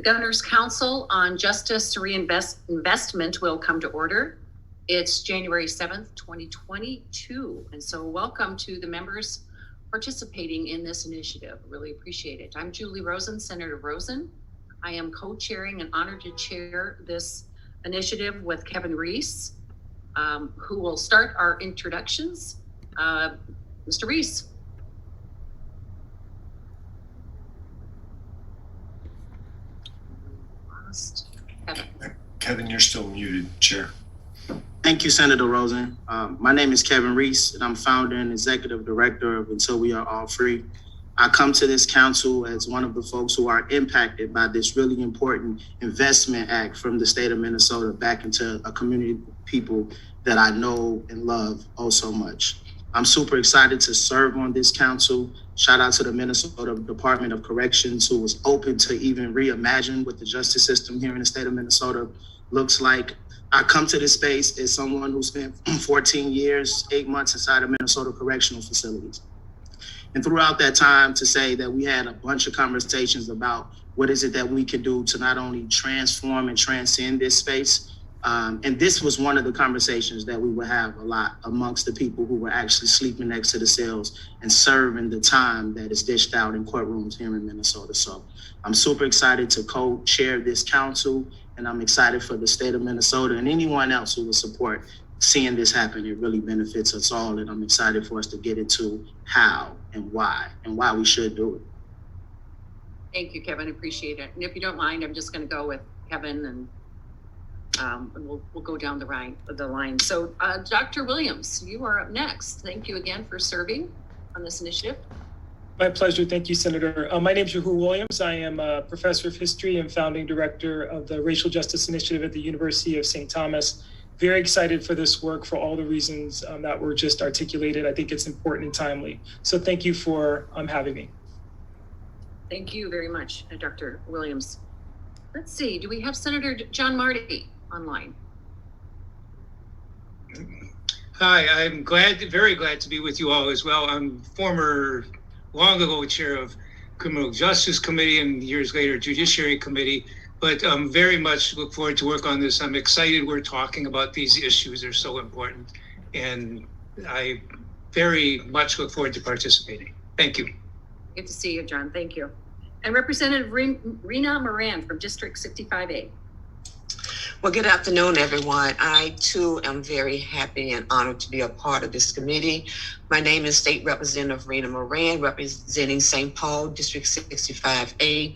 The Governor's Council on Justice Reinvestment will come to order. It's January 7th, 2022. And so welcome to the members participating in this initiative. Really appreciate it. I'm Julie Rosen, Senator Rosen. I am co-chairing and honored to chair this initiative with Kevin Reese, who will start our introductions. Mr. Reese. Kevin, you're still muted, Chair. Thank you, Senator Rosen. My name is Kevin Reese, and I'm founder and executive director of Until We Are All Free. I come to this council as one of the folks who are impacted by this really important investment act from the state of Minnesota back into a community of people that I know and love oh so much. I'm super excited to serve on this council. Shout out to the Minnesota Department of Corrections, who was open to even reimagine what the justice system here in the state of Minnesota looks like. I come to this space as someone who spent 14 years, 8 months inside of Minnesota correctional facilities. And throughout that time, to say that we had a bunch of conversations about what is it that we can do to not only transform and transcend this space. And this was one of the conversations that we would have a lot amongst the people who were actually sleeping next to the cells and serving the time that is dished out in courtrooms here in Minnesota. So I'm super excited to co-chair this council, and I'm excited for the state of Minnesota and anyone else who will support seeing this happen. It really benefits us all, and I'm excited for us to get into how and why we should do it. Thank you, Kevin. Appreciate it. And if you don't mind, I'm just going to go with Kevin, and we'll go down the line. So, Dr. Williams, you are up next. Thank you again for serving on this initiative. My pleasure. Thank you, Senator. My name is Rahul Williams. I am a professor of history and founding director of the Racial Justice Initiative at the University of St. Thomas. Very excited for this work for all the reasons that were just articulated. I think it's important and timely. So thank you for having me. Thank you very much, Dr. Williams. Let's see, do we have Senator John Marty online? Hi, I'm very glad to be with you all as well. I'm former, long ago, chair of Criminal Justice Committee and years later Judiciary Committee, but very much look forward to work on this. I'm excited we're talking about these issues. They're so important, and I very much look forward to participating. Thank you. Good to see you, John. Thank you. And Representative Rena Moran from District 65A. Well, good afternoon, everyone. I, too, am very happy and honored to be a part of this committee. My name is State Representative Rena Moran, representing St. Paul, District 65A.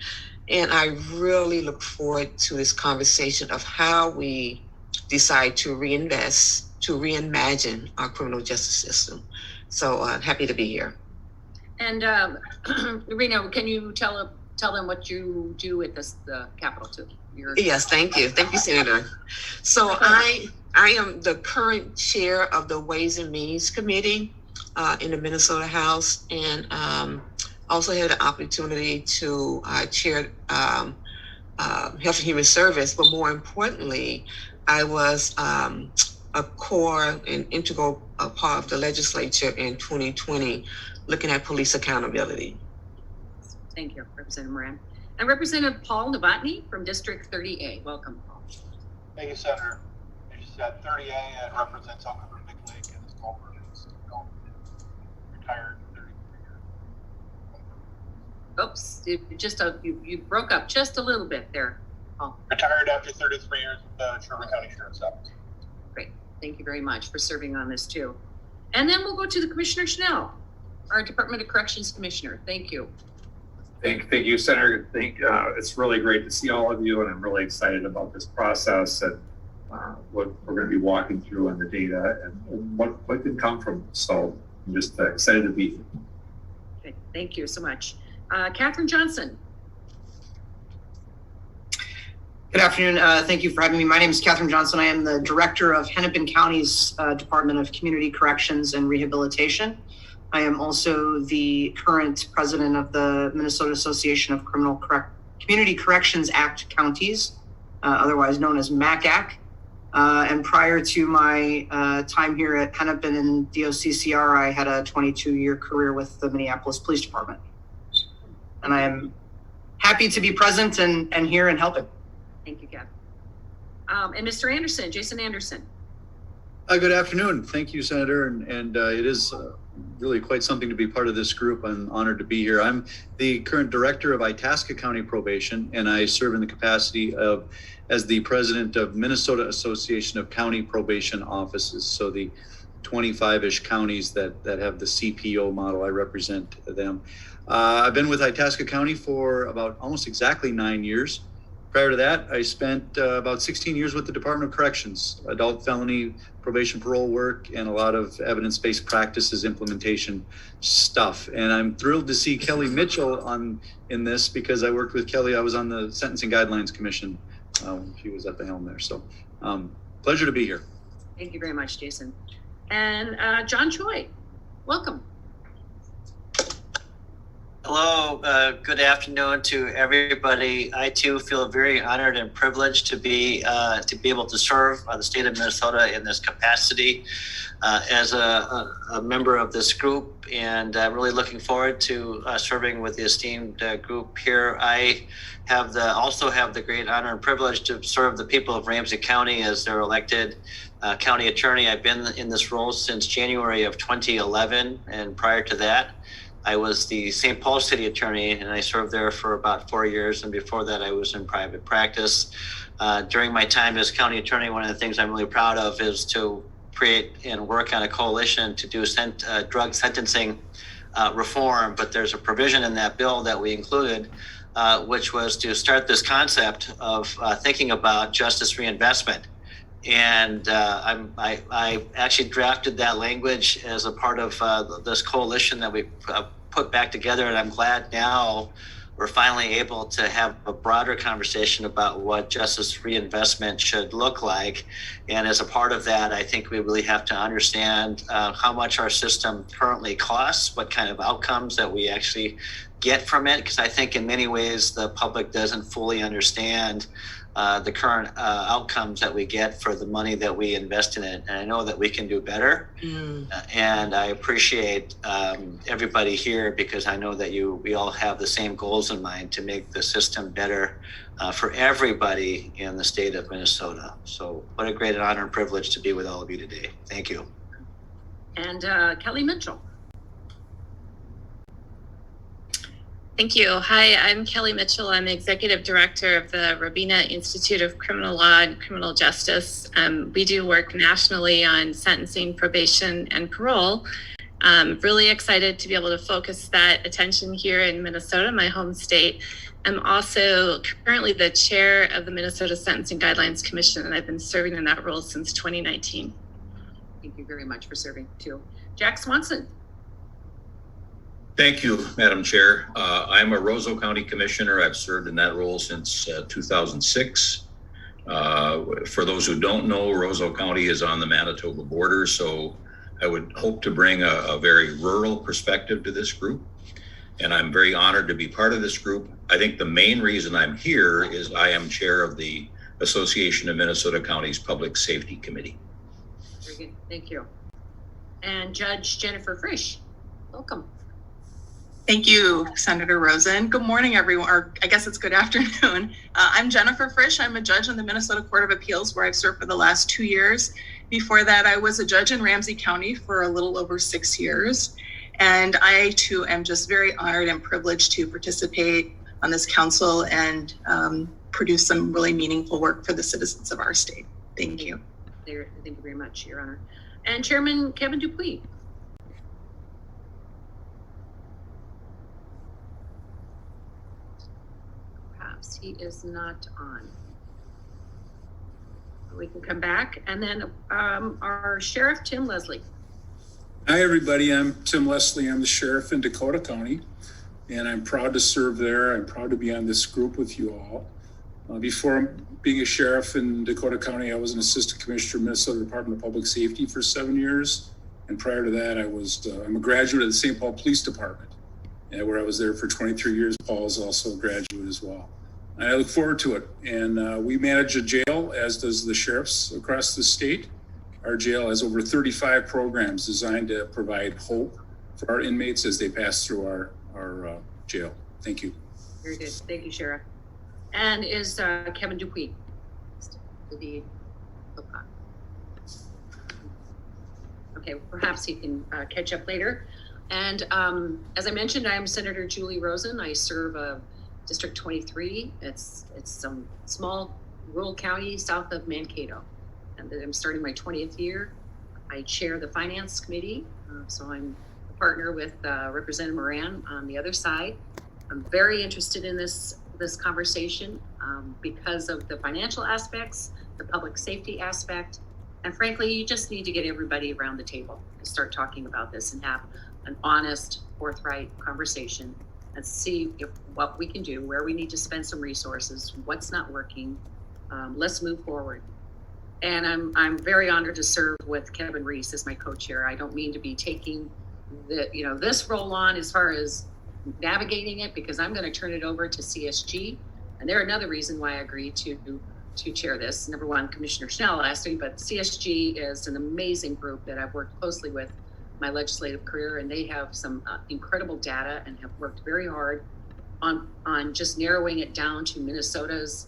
And I really look forward to this conversation of how we decide to reinvest, to reimagine our criminal justice system. So happy to be here. And Rena, can you tell them what you do at the Capitol too? Yes, thank you. Thank you, Senator. So I am the current chair of the Ways and Means Committee in the Minnesota House, and also had the opportunity to chair Health and Human Service, but more importantly, I was a core and integral part of the legislature in 2020, looking at police accountability. Thank you, Representative Moran. And Representative Paul Novotny from District 30A. Welcome, Paul. Thank you, Senator. As you said, 30A and represents Elk River Big Lake and is called retired 33 years. Oops, you broke up just a little bit there, Paul. Retired after 33 years with the Sherman County Sheriff's Office. Great. Thank you very much for serving on this too. And then we'll go to the Commissioner Schnell, our Department of Corrections Commissioner. Thank you. Thank you, Senator. It's really great to see all of you, and I'm really excited about this process and what we're going to be walking through on the data and what can come from it. So I'm just excited to be here. Okay, thank you so much. Catherine Johnson. Good afternoon. Thank you for having me. My name is Catherine Johnson. I am the director of Hennepin County's Department of Community Corrections and Rehabilitation. I am also the current president of the Minnesota Association of Community Corrections Act Counties, otherwise known as MACAC. And prior to my time here at Hennepin and DOCCR, I had a 22-year career with the Minneapolis Police Department. And I am happy to be present and here and helping. Thank you, Kev. And Mr. Anderson, Jason Anderson. Good afternoon. Thank you, Senator. And it is really quite something to be part of this group. I'm honored to be here. I'm the current director of Itasca County Probation, and I serve in the capacity as the president of Minnesota Association of County Probation Offices. So the 25-ish counties that have the CPO model, I represent them. I've been with Itasca County for about almost exactly 9 years. Prior to that, I spent about 16 years with the Department of Corrections, adult felony probation parole work, and a lot of evidence-based practices implementation stuff. And I'm thrilled to see Kelly Mitchell in this because I worked with Kelly. I was on the Sentencing Guidelines Commission when she was at the helm there. So pleasure to be here. Thank you very much, Jason. And John Choi, welcome. Hello, good afternoon to everybody. I too feel very honored and privileged to be able to serve the state of Minnesota in this capacity as a member of this group, and really looking forward to serving with the esteemed group here. I also have the great honor and privilege to serve the people of Ramsey County as their elected county attorney. I've been in this role since January of 2011, and prior to that, I was the St. Paul City Attorney, and I served there for about 4 years. And before that, I was in private practice. During my time as county attorney, one of the things I'm really proud of is to create and work on a coalition to do drug sentencing reform. But there's a provision in that bill that we included, which was to start this concept of thinking about justice reinvestment. And I actually drafted that language as a part of this coalition that we put back together. And I'm glad now we're finally able to have a broader conversation about what justice reinvestment should look like. And as a part of that, I think we really have to understand how much our system currently costs, what kind of outcomes that we actually get from it. Because I think in many ways, the public doesn't fully understand the current outcomes that we get for the money that we invest in it. And I know that we can do better. And I appreciate everybody here because I know that we all have the same goals in mind to make the system better for everybody in the state of Minnesota. So what a great honor and privilege to be with all of you today. Thank you. And Kelly Mitchell. Thank you. Hi, I'm Kelly Mitchell. I'm Executive Director of the Robina Institute of Criminal Law and Criminal Justice. We do work nationally on sentencing, probation, and parole. Really excited to be able to focus that attention here in Minnesota, my home state. I'm also currently the chair of the Minnesota Sentencing Guidelines Commission, and I've been serving in that role since 2019. Thank you very much for serving too. Jack Swanson. Thank you, Madam Chair. I'm a Roseau County Commissioner. I've served in that role since 2006. For those who don't know, Roseau County is on the Manitoba border, so I would hope to bring a very rural perspective to this group. And I'm very honored to be part of this group. I think the main reason I'm here is I am chair of the Association of Minnesota Counties Public Safety Committee. Very good. Thank you. And Judge Jennifer Frisch, welcome. Thank you, Senator Rosen. Good morning, everyone, or I guess it's good afternoon. I'm Jennifer Frisch. I'm a judge on the Minnesota Court of Appeals, where I've served for the last 2 years. Before that, I was a judge in Ramsey County for a little over 6 years. And I, too, am just very honored and privileged to participate on this council and produce some really meaningful work for the citizens of our state. Thank you. Thank you very much, Your Honor. And Chairman Kevin Dupuis. He is not on. We can come back. And then our Sheriff, Tim Leslie. Hi, everybody. I'm Tim Leslie. I'm the sheriff in Dakota County, and I'm proud to serve there. I'm proud to be on this group with you all. Before being a sheriff in Dakota County, I was an assistant commissioner of Minnesota Department of Public Safety for 7 years. And prior to that, I'm a graduate of the St. Paul Police Department, where I was there for 23 years. Paul is also a graduate as well. I look forward to it. And we manage a jail, as does the sheriffs across the state. Our jail has over 35 programs designed to provide hope for our inmates as they pass through our jail. Thank you. Very good. Thank you, Sheriff. And is Kevin Dupuy? Okay, perhaps he can catch up later. And as I mentioned, I'm Senator Julie Rosen. I serve District 23. It's some small rural county south of Mankato. And I'm starting my 20th year. I chair the Finance Committee, so I'm a partner with Representative Moran on the other side. I'm very interested in this conversation because of the financial aspects, the public safety aspect, and frankly, you just need to get everybody around the table to start talking about this and have an honest, forthright conversation and see what we can do, where we need to spend some resources, what's not working. Let's move forward. And I'm very honored to serve with Kevin Reese as my co-chair. I don't mean to be taking this role on as far as navigating it, because I'm going to turn it over to CSG. And they're another reason why I agreed to chair this. Number one, Commissioner Schnell asked me, but CSG is an amazing group that I've worked closely with my legislative career, and they have some incredible data and have worked very hard on just narrowing it down to Minnesota's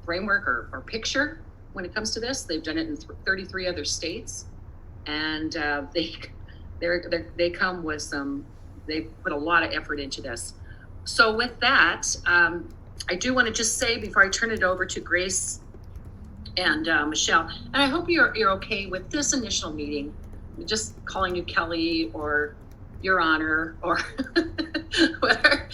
framework or picture when it comes to this. They've done it in 33 other states, and they come with some. They put a lot of effort into this. So with that, I do want to just say before I turn it over to Grace and Michelle, and I hope you're okay with this initial meeting, just calling you Kelly or Your Honor or whatever.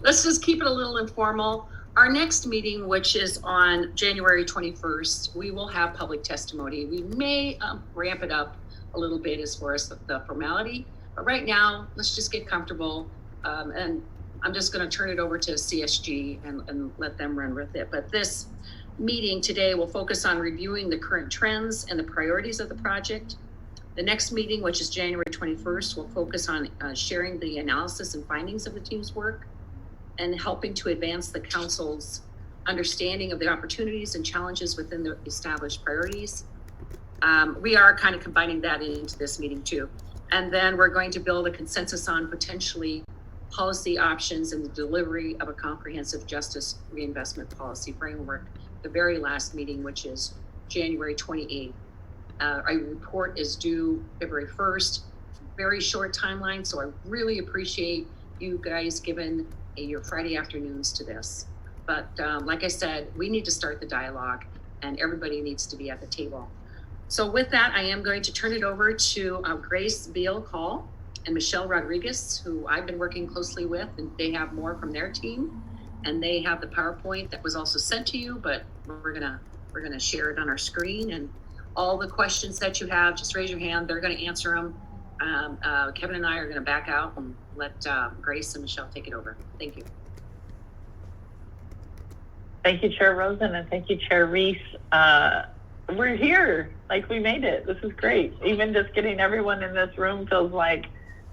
Let's just keep it a little informal. Our next meeting, which is on January 21st, we will have public testimony. We may ramp it up a little bit as far as the formality, but right now, let's just get comfortable. And I'm just going to turn it over to CSG and let them run with it. But this meeting today will focus on reviewing the current trends and the priorities of the project. The next meeting, which is January 21st, will focus on sharing the analysis and findings of the team's work and helping to advance the council's understanding of the opportunities and challenges within the established priorities. We are kind of combining that into this meeting too. And then we're going to build a consensus on potentially policy options and the delivery of a comprehensive justice reinvestment policy framework. The very last meeting, which is January 28th. A report is due February 1st, very short timeline. So I really appreciate you guys giving your Friday afternoons to this. But like I said, we need to start the dialogue and everybody needs to be at the table. So with that, I am going to turn it over to Grace Beal-Call and Michelle Rodriguez, who I've been working closely with, and they have more from their team. And they have the PowerPoint that was also sent to you, but we're gonna share it on our screen. And all the questions that you have, just raise your hand. They're gonna answer them. Kevin and I are gonna back out and let Grace and Michelle take it over. Thank you. Thank you, Chair Rosen, and thank you, Chair Reese. We're here, like we made it. This is great. Even just getting everyone in this room feels like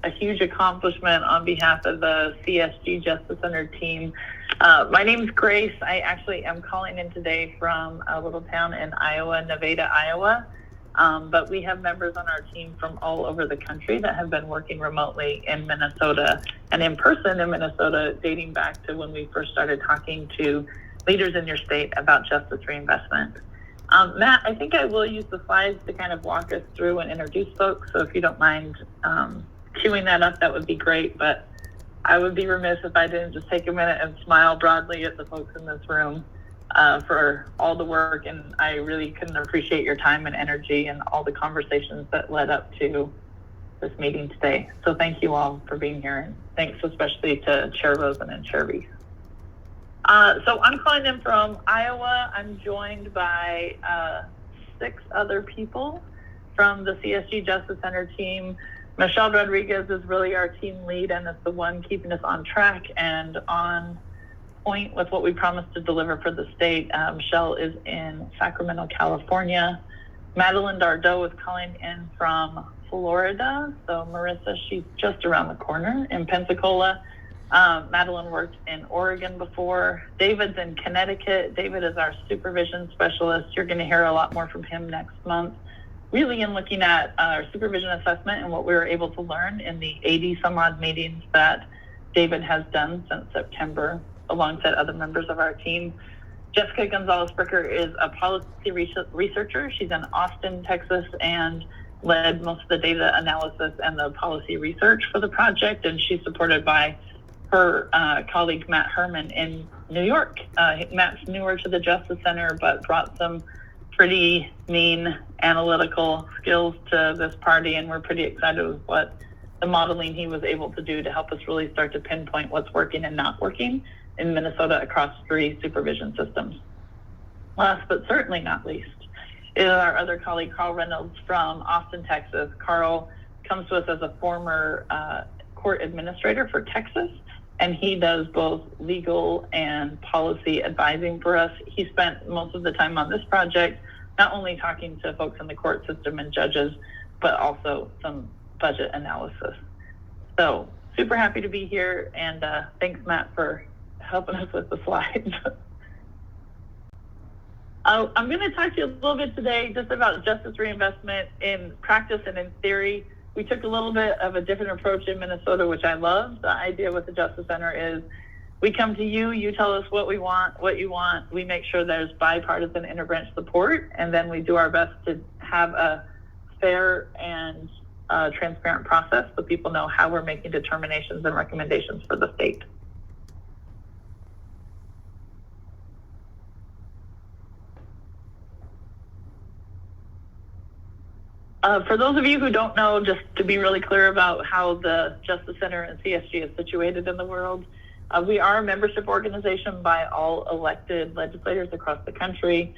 a huge accomplishment on behalf of the CSG Justice Center team. My name's Grace. I actually am calling in today from a little town in Iowa, Nevada, Iowa. But we have members on our team from all over the country that have been working remotely in Minnesota and in person in Minnesota, dating back to when we first started talking to leaders in your state about justice reinvestment. Matt, I think I will use the slides to kind of walk us through and introduce folks. So if you don't mind queuing that up, that would be great. But I would be remiss if I didn't just take a minute and smile broadly at the folks in this room for all the work. And I really couldn't appreciate your time and energy and all the conversations that led up to this meeting today. So thank you all for being here. And thanks especially to Chair Rosen and Chair Reese. So I'm calling in from Iowa. I'm joined by 6 other people from the CSG Justice Center team. Michelle Rodriguez is really our team lead and is the one keeping us on track and on point with what we promised to deliver for the state. Michelle is in Sacramento, California. Madeline Dardeau is calling in from Florida. So Marissa, she's just around the corner in Pensacola. Madeline worked in Oregon before. David's in Connecticut. David is our supervision specialist. You're going to hear a lot more from him next month. Really in looking at our supervision assessment and what we were able to learn in the 80 some odd meetings that David has done since September, alongside other members of our team. Jessica Gonzalez-Bricker is a policy researcher. She's in Austin, Texas, and led most of the data analysis and the policy research for the project. And she's supported by her colleague, Matt Herman, in New York. Matt's newer to the Justice Center, but brought some pretty mean analytical skills to this party. And we're pretty excited with what the modeling he was able to do to help us really start to pinpoint what's working and not working in Minnesota across 3 supervision systems. Last but certainly not least is our other colleague, Carl Reynolds from Austin, Texas. Carl comes to us as a former court administrator for Texas, and he does both legal and policy advising for us. He spent most of the time on this project, not only talking to folks in the court system and judges, but also some budget analysis. So super happy to be here, and thanks, Matt, for helping us with the slides. I'm going to talk to you a little bit today just about justice reinvestment in practice and in theory. We took a little bit of a different approach in Minnesota, which I love. The idea with the Justice Center is we come to you, you tell us what we want, what you want. We make sure there's bipartisan interbranch support, and then we do our best to have a fair and transparent process so people know how we're making determinations and recommendations for the state. For those of you who don't know, just to be really clear about how the Justice Center and CSG is situated in the world, we are a membership organization by all elected legislators across the country.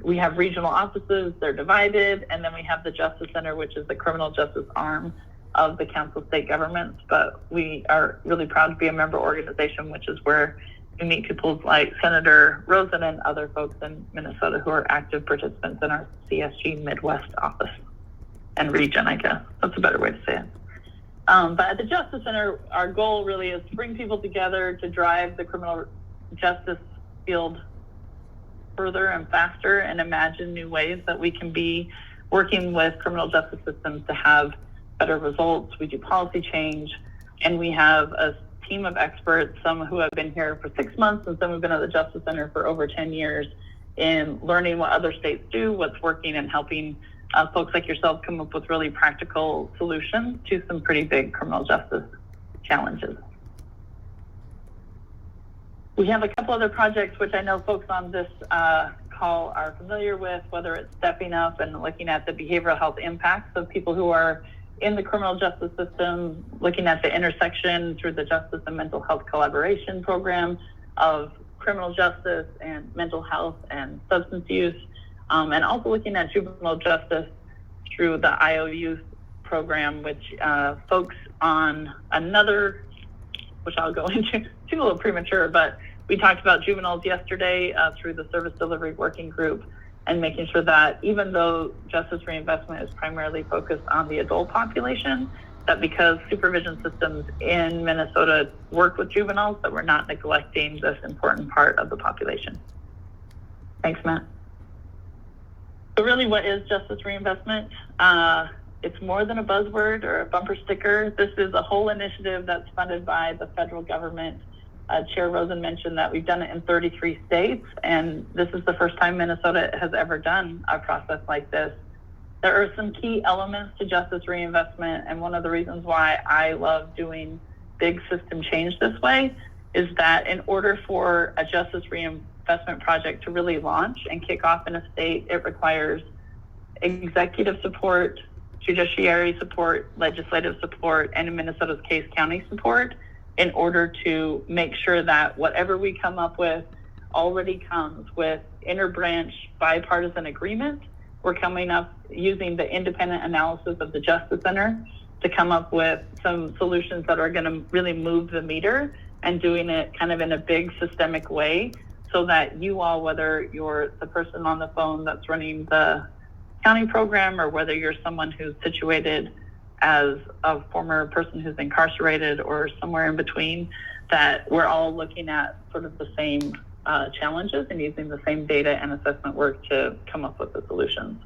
We have regional offices, they're divided, and then we have the Justice Center, which is the criminal justice arm of the Council of State Governments. But we are really proud to be a member organization, which is where we meet people like Senator Rosen and other folks in Minnesota who are active participants in our CSG Midwest office and region, I guess. That's a better way to say it. But at the Justice Center, our goal really is to bring people together to drive the criminal justice field further and faster and imagine new ways that we can be working with criminal justice systems to have better results. We do policy change, and we have a team of experts, some who have been here for 6 months and some have been at the Justice Center for over 10 years in learning what other states do, what's working, and helping folks like yourself come up with really practical solutions to some pretty big criminal justice challenges. We have a couple other projects which I know folks on this call are familiar with, whether it's stepping up and looking at the behavioral health impacts of people who are in the criminal justice system, looking at the intersection through the Justice and Mental Health Collaboration Program of criminal justice and mental health and substance use, and also looking at juvenile justice through the IOU program, which folks on another, which I'll go into, too a little premature, but we talked about juveniles yesterday through the Service Delivery Working Group, and making sure that even though justice reinvestment is primarily focused on the adult population, that because supervision systems in Minnesota work with juveniles, that we're not neglecting this important part of the population. Thanks, Matt. So really, what is justice reinvestment? It's more than a buzzword or a bumper sticker. This is a whole initiative that's funded by the federal government. Chair Rosen mentioned that we've done it in 33 states, and this is the first time Minnesota has ever done a process like this. There are some key elements to justice reinvestment, and one of the reasons why I love doing big system change this way is that in order for a justice reinvestment project to really launch and kick off in a state, it requires executive support, judiciary support, legislative support, and in Minnesota's case, county support, in order to make sure that whatever we come up with already comes with interbranch bipartisan agreement. We're coming up using the independent analysis of the Justice Center to come up with some solutions that are going to really move the meter, and doing it kind of in a big systemic way, so that you all, whether you're the person on the phone that's running the county program, or whether you're someone who's situated as a former person who's incarcerated or somewhere in between, that we're all looking at sort of the same challenges and using the same data and assessment work to come up with the solutions.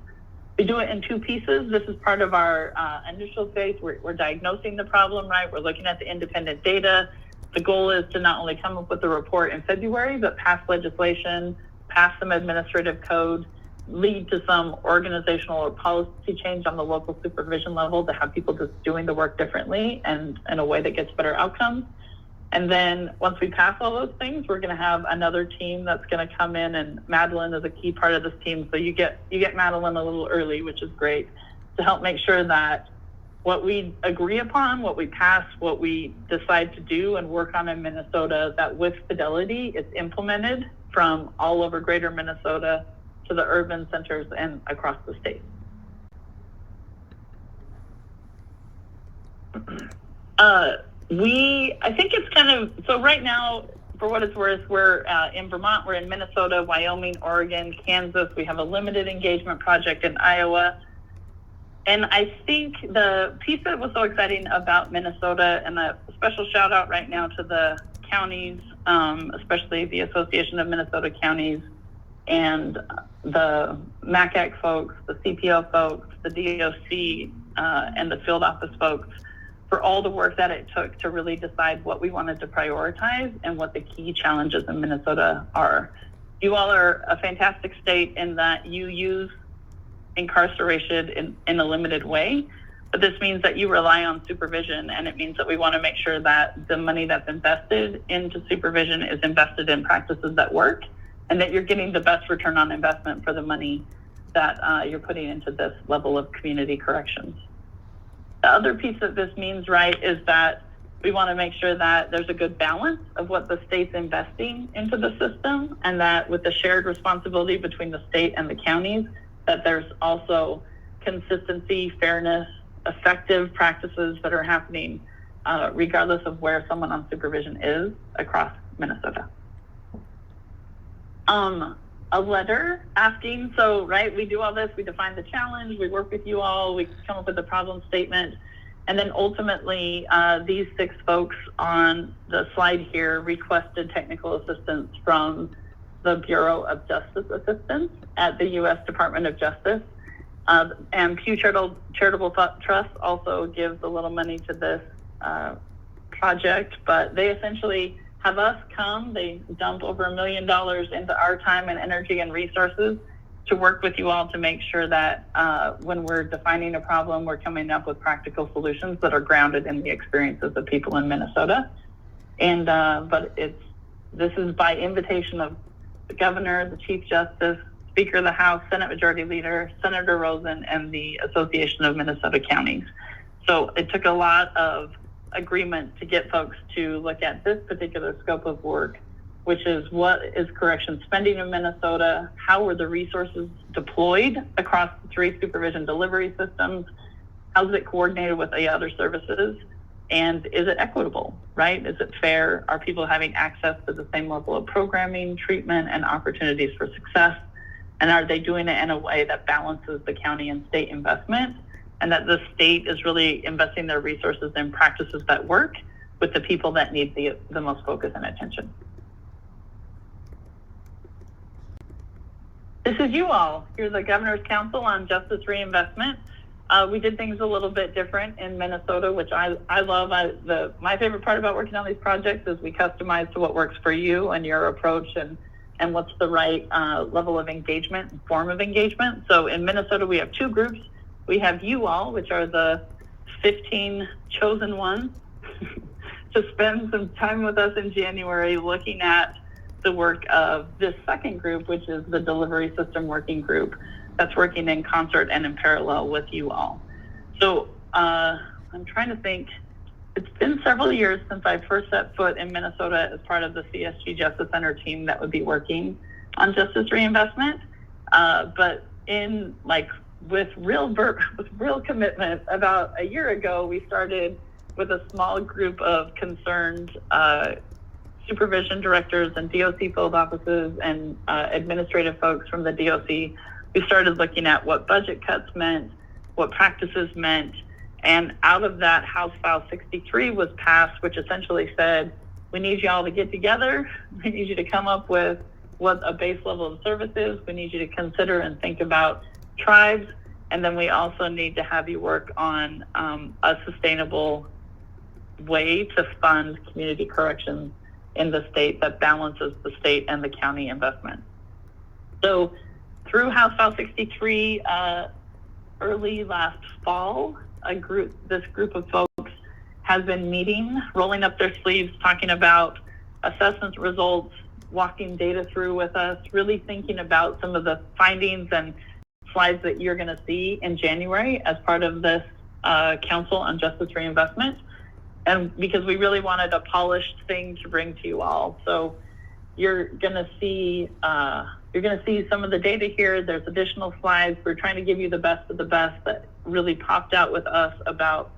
We do it in 2 pieces. This is part of our initial phase. We're diagnosing the problem, right? We're looking at the independent data. the goal is to not only come up with a report in February, but pass legislation, pass some administrative code, lead to some organizational or policy change on the local supervision level to have people just doing the work differently and in a way that gets better outcomes. And then once we pass all those things, we're going to have another team that's going to come in, and Madeline is a key part of this team. So you get Madeline a little early, which is great, to help make sure that what we agree upon, what we pass, what we decide to do and work on in Minnesota, that with fidelity, it's implemented from all over greater Minnesota to the urban centers and across the state. I think it's kind of, so right now, for what it's worth, we're in Vermont, we're in Minnesota, Wyoming, Oregon, Kansas. We have a limited engagement project in Iowa. And I think the piece that was so exciting about Minnesota, and a special shout out right now to the counties, especially the Association of Minnesota Counties and the MACAC folks, the CPO folks, the DOC, and the field office folks, for all the work that it took to really decide what we wanted to prioritize and what the key challenges in Minnesota are. You all are a fantastic state in that you use incarceration in a limited way, but this means that you rely on supervision, and it means that we want to make sure that the money that's invested into supervision is invested in practices that work, and that you're getting the best return on investment for the money that you're putting into this level of community corrections. The other piece that this means, right, is that we want to make sure that there's a good balance of what the state's investing into the system, and that with the shared responsibility between the state and the counties, that there's also consistency, fairness, effective practices that are happening regardless of where someone on supervision is across Minnesota. A letter asking, so, right, we do all this, we define the challenge, we work with you all, we come up with a problem statement, and then ultimately these 6 folks on the slide here requested technical assistance from the Bureau of Justice Assistance at the U.S. Department of Justice. And Pew Charitable Trust also gives a little money to this project, but they essentially have us come, they dump over $1 million into our time and energy and resources to work with you all to make sure that when we're defining a problem, we're coming up with practical solutions that are grounded in the experiences of people in Minnesota. And but this is by invitation of the governor, the chief justice, Speaker of the House, Senate Majority Leader, Senator Rosen, and the Association of Minnesota Counties. So it took a lot of agreement to get folks to look at this particular scope of work, which is what is correction spending in Minnesota, how were the resources deployed across the 3 supervision delivery systems, how's it coordinated with the other services, and is it equitable, right? Is it fair? Are people having access to the same level of programming, treatment, and opportunities for success? And are they doing it in a way that balances the county and state investment, and that the state is really investing their resources in practices that work with the people that need the most focus and attention? This is you all. You're the Governor's Council on Justice Reinvestment. We did things a little bit different in Minnesota, which I love. My favorite part about working on these projects is we customize to what works for you and your approach and what's the right level of engagement and form of engagement. So in Minnesota, we have 2 groups. We have you all, which are the 15 chosen ones to spend some time with us in January looking at the work of this second group, which is the Delivery System Working Group that's working in concert and in parallel with you all. So I'm trying to think, it's been several years since I first set foot in Minnesota as part of the CSG Justice Center team that would be working on justice reinvestment. But in with real commitment, about a year ago, we started with a small group of concerned supervision directors and DOC field offices and administrative folks from the DOC. We started looking at what budget cuts meant, what practices meant, and out of that, House File 63 was passed, which essentially said, we need you all to get together. We need you to come up with what a base level of service is. We need you to consider and think about tribes. And then we also need to have you work on a sustainable way to fund community corrections in the state that balances the state and the county investment. So through House File 63, early last fall, this group of folks has been meeting, rolling up their sleeves, talking about assessment results, walking data through with us, really thinking about some of the findings and slides that you're going to see in January as part of this Council on Justice Reinvestment. And because we really wanted a polished thing to bring to you all. So you're going to see some of the data here. There's additional slides. We're trying to give you the best of the best that really popped out with us about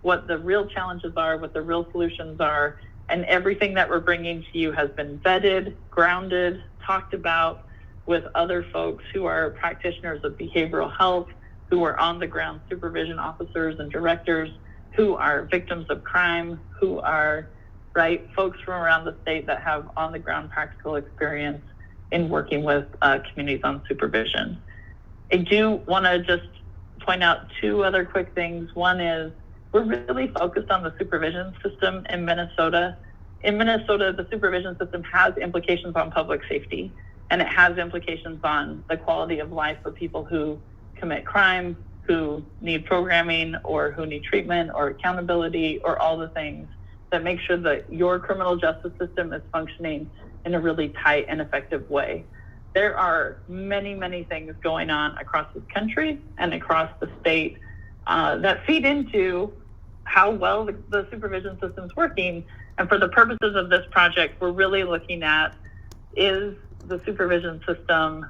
what the real challenges are, what the real solutions are, and everything that we're bringing to you has been vetted, grounded, talked about with other folks who are practitioners of behavioral health, who are on the ground supervision officers and directors, who are victims of crime, who are folks from around the state that have on the ground practical experience in working with communities on supervision. I do want to just point out two other quick things. One is we're really focused on the supervision system in Minnesota. In Minnesota, the supervision system has implications on public safety, and it has implications on the quality of life for people who commit crime, who need programming, or who need treatment or accountability, or all the things that make sure that your criminal justice system is functioning in a really tight and effective way. There are many, many things going on across this country and across the state that feed into how well the supervision system's working. And for the purposes of this project, we're really looking at, is the supervision system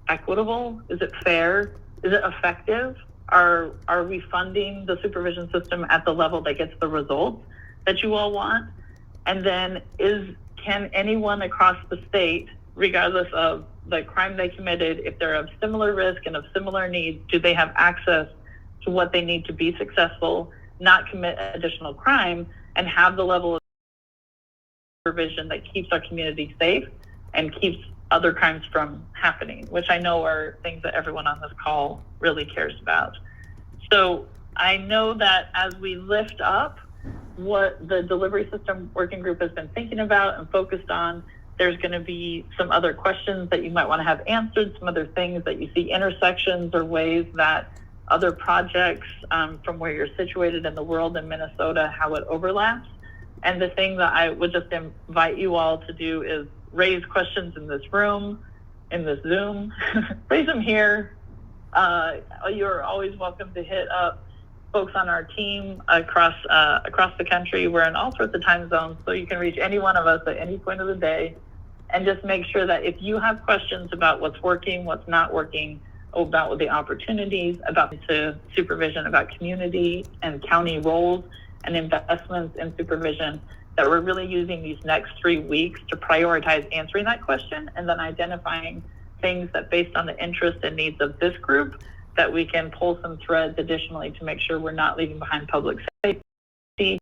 equitable? Is it fair? Is it effective? Are we funding the supervision system at the level that gets the results that you all want? And then can anyone across the state, regardless of the crime they committed, if they're of similar risk and of similar needs, do they have access to what they need to be successful, not commit additional crime, and have the level of supervision that keeps our community safe and keeps other crimes from happening, which I know are things that everyone on this call really cares about. So I know that as we lift up what the delivery system working group has been thinking about and focused on, there's going to be some other questions that you might want to have answered, some other things that you see intersections or ways that other projects from where you're situated in the world in Minnesota, how it overlaps. And the thing that I would just invite you all to do is raise questions in this room, in this Zoom, raise them here. You're always welcome to hit up folks on our team across the country. We're in all sorts of time zones, so you can reach any one of us at any point of the day. And just make sure that if you have questions about what's working, what's not working, about the opportunities, about the supervision, about community and county roles and investments in supervision, that we're really using these next 3 weeks to prioritize answering that question and then identifying things that, based on the interest and needs of this group, that we can pull some threads additionally to make sure we're not leaving behind public safety,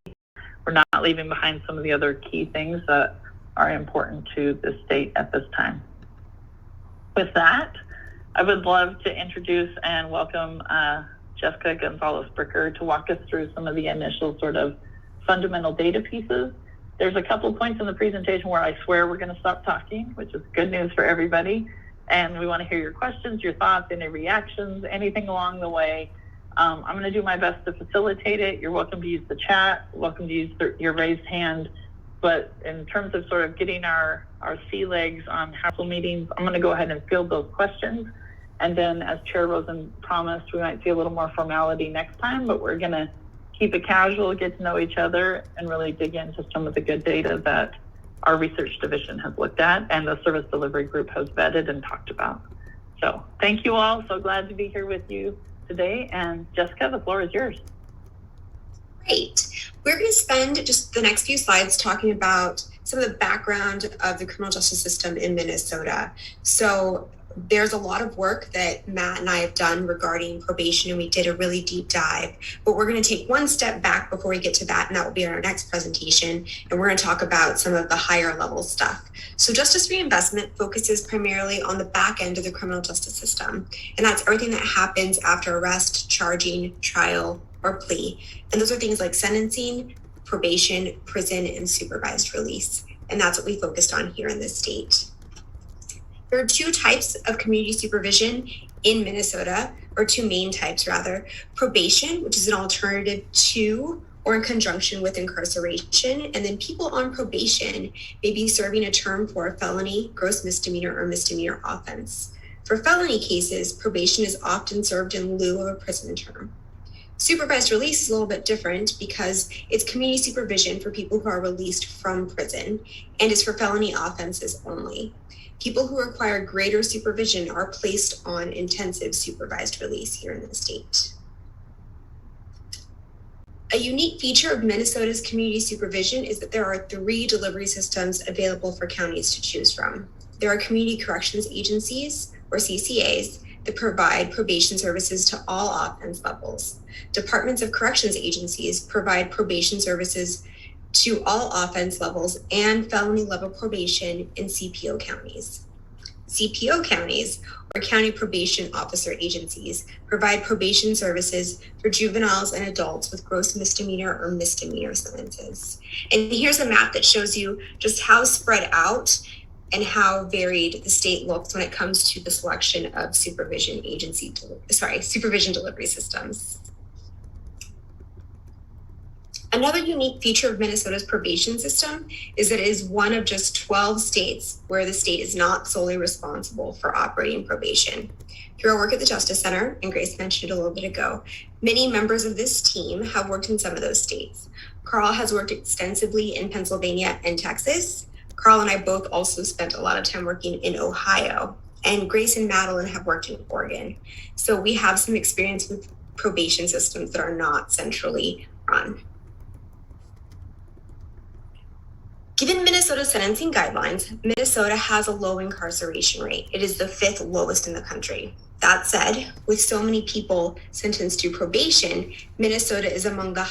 we're not leaving behind some of the other key things that are important to the state at this time. With that, I would love to introduce and welcome Jessica Gonzalez-Bricker to walk us through some of the initial sort of fundamental data pieces. There's a couple of points in the presentation where I swear we're going to stop talking, which is good news for everybody. And we want to hear your questions, your thoughts, any reactions, anything along the way. I'm going to do my best to facilitate it. You're welcome to use the chat, welcome to use your raised hand. But in terms of sort of getting our sea legs on council meetings, I'm going to go ahead and field those questions. And then, as Chair Rosen promised, we might see a little more formality next time, but we're going to keep it casual, get to know each other, and really dig into some of the good data that our research division has looked at and the service delivery group has vetted and talked about. So thank you all. So glad to be here with you today. And Jessica, the floor is yours. Great. We're going to spend just the next few slides talking about some of the background of the criminal justice system in Minnesota. So there's a lot of work that Matt and I have done regarding probation, and we did a really deep dive. But we're going to take one step back before we get to that, and that will be in our next presentation. And we're going to talk about some of the higher level stuff. So justice reinvestment focuses primarily on the back end of the criminal justice system. And that's everything that happens after arrest, charging, trial, or plea. And those are things like sentencing, probation, prison, and supervised release. And that's what we focused on here in this state. There are two types of community supervision in Minnesota, or two main types rather. Probation, which is an alternative to or in conjunction with incarceration, and then people on probation may be serving a term for a felony, gross misdemeanor, or misdemeanor offense. For felony cases, probation is often served in lieu of a prison term. Supervised release is a little bit different because it's community supervision for people who are released from prison and is for felony offenses only. People who require greater supervision are placed on intensive supervised release here in the state. A unique feature of Minnesota's community supervision is that there are 3 delivery systems available for counties to choose from. There are community corrections agencies, or CCAs, that provide probation services to all offense levels. Departments of Corrections agencies provide probation services to all offense levels and felony level probation in CPO counties. CPO counties, or county probation officer agencies, provide probation services for juveniles and adults with gross misdemeanor or misdemeanor sentences. And here's a map that shows you just how spread out and how varied the state looks when it comes to the selection of supervision delivery systems. Another unique feature of Minnesota's probation system is that it is one of just 12 states where the state is not solely responsible for operating probation. Through our work at the Justice Center, and Grace mentioned it a little bit ago, many members of this team have worked in some of those states. Carl has worked extensively in Pennsylvania and Texas. Carl and I both also spent a lot of time working in Ohio, and Grace and Madeline have worked in Oregon. So we have some experience with probation systems that are not centrally run. Given Minnesota's sentencing guidelines, Minnesota has a low incarceration rate. It is the 5th lowest in the country. That said, with so many people sentenced to probation, Minnesota has among the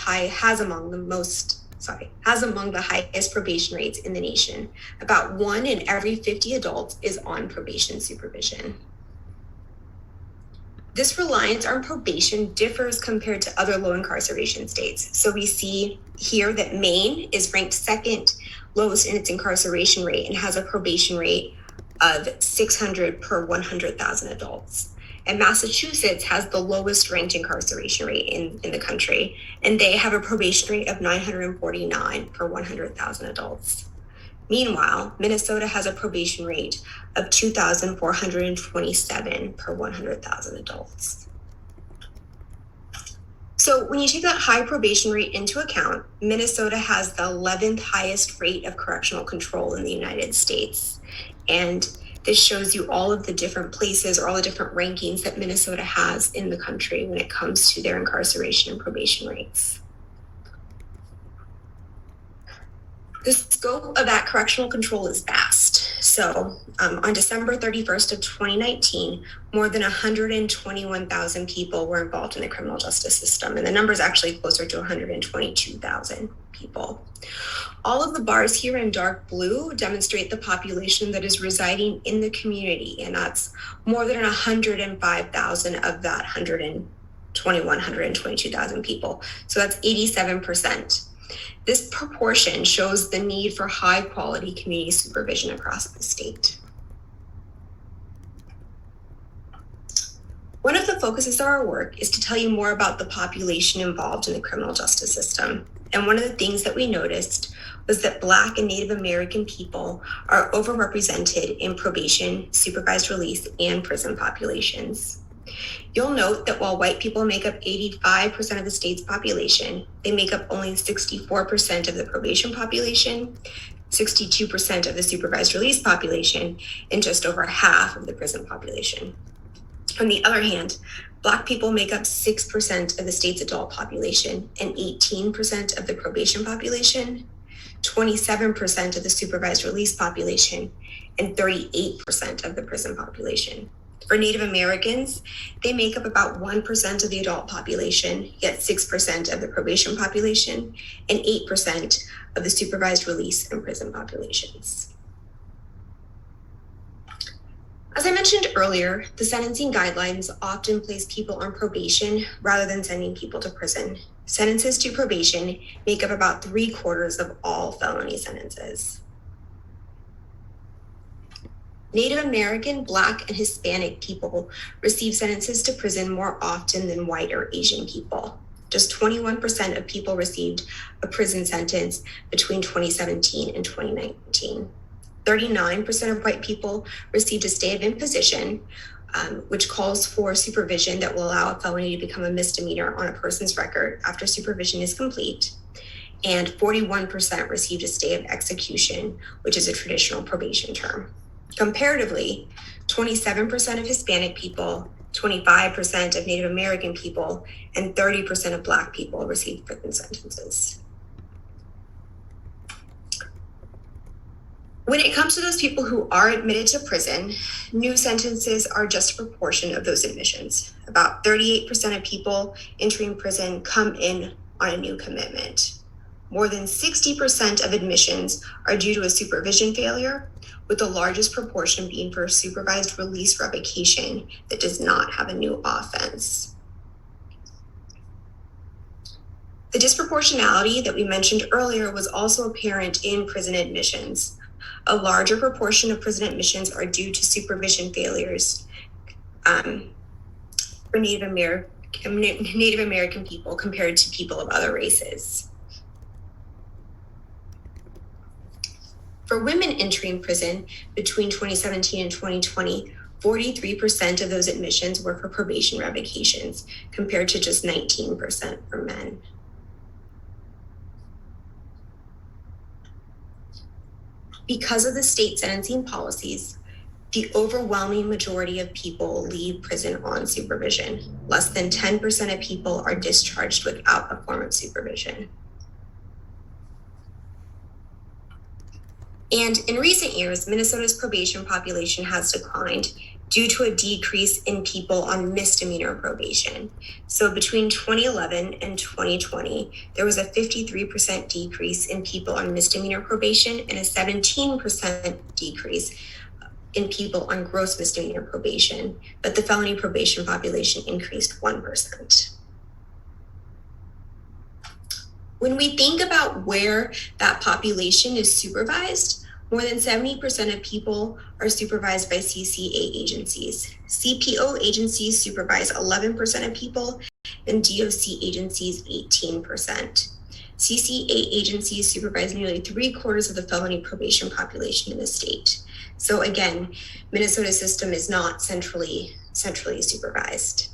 highest probation rates in the nation. About 1 in every 50 adults is on probation supervision. This reliance on probation differs compared to other low incarceration states. So we see here that Maine is ranked 2nd lowest in its incarceration rate and has a probation rate of 600 per 100,000 adults. And Massachusetts has the lowest ranked incarceration rate in the country, and they have a probation rate of 949 per 100,000 adults. Meanwhile, Minnesota has a probation rate of 2,427 per 100,000 adults. So when you take that high probation rate into account, Minnesota has the 11th highest rate of correctional control in the United States. And this shows you all of the different places or all the different rankings that Minnesota has in the country when it comes to their incarceration and probation rates. The scope of that correctional control is vast. So on December 31st of 2019, more than 121,000 people were involved in the criminal justice system. And the number is actually closer to 122,000 people. All of the bars here in dark blue demonstrate the population that is residing in the community. And that's more than 105,000 of that 122,000 people. So that's 87%. This proportion shows the need for high quality community supervision across the state. One of the focuses of our work is to tell you more about the population involved in the criminal justice system. And one of the things that we noticed was that Black and Native American people are overrepresented in probation, supervised release, and prison populations. You'll note that while white people make up 85% of the state's population, they make up only 64% of the probation population, 62% of the supervised release population, and just over half of the prison population. On the other hand, Black people make up 6% of the state's adult population and 18% of the probation population, 27% of the supervised release population, and 38% of the prison population. For Native Americans, they make up about 1% of the adult population, yet 6% of the probation population, and 8% of the supervised release and prison populations. As I mentioned earlier, the sentencing guidelines often place people on probation rather than sending people to prison. Sentences to probation make up about 3/4 of all felony sentences. Native American, Black, and Hispanic people receive sentences to prison more often than white or Asian people. Just 21% of people received a prison sentence between 2017 and 2019. 39% of white people received a stay of imposition, which calls for supervision that will allow a felony to become a misdemeanor on a person's record after supervision is complete. And 41% received a stay of execution, which is a traditional probation term. Comparatively, 27% of Hispanic people, 25% of Native American people, and 30% of Black people received prison sentences. When it comes to those people who are admitted to prison, new sentences are just a proportion of those admissions. About 38% of people entering prison come in on a new commitment. More than 60% of admissions are due to a supervision failure, with the largest proportion being for a supervised release revocation that does not have a new offense. The disproportionality that we mentioned earlier was also apparent in prison admissions. A larger proportion of prison admissions are due to supervision failures for Native American people compared to people of other races. For women entering prison between 2017 and 2020, 43% of those admissions were for probation revocations, compared to just 19% for men. Because of the state sentencing policies, the overwhelming majority of people leave prison on supervision. Less than 10% of people are discharged without a form of supervision. And in recent years, Minnesota's probation population has declined due to a decrease in people on misdemeanor probation. So between 2011 and 2020, there was a 53% decrease in people on misdemeanor probation and a 17% decrease in people on gross misdemeanor probation, but the felony probation population increased 1%. When we think about where that population is supervised, more than 70% of people are supervised by CCA agencies. CPO agencies supervise 11% of people, and DOC agencies 18%. CCA agencies supervise nearly 3/4 of the felony probation population in the state. So again, Minnesota's system is not centrally supervised.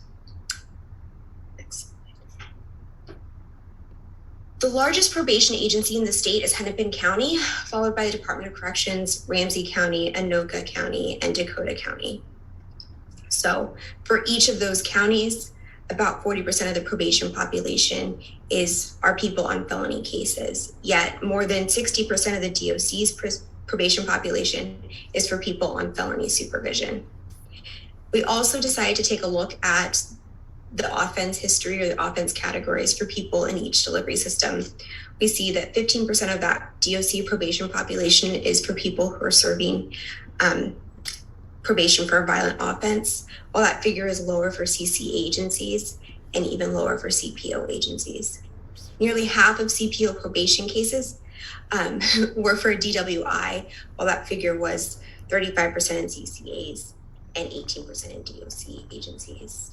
The largest probation agency in the state is Hennepin County, followed by the Department of Corrections, Ramsey County, Anoka County, and Dakota County. So for each of those counties, about 40% of the probation population are people on felony cases. Yet more than 60% of the DOC's probation population is for people on felony supervision. We also decided to take a look at the offense history or the offense categories for people in each delivery system. We see that 15% of that DOC probation population is for people who are serving probation for a violent offense, while that figure is lower for CC agencies and even lower for CPO agencies. Nearly half of CPO probation cases were for DWI, while that figure was 35% in CCAs and 18% in DOC agencies.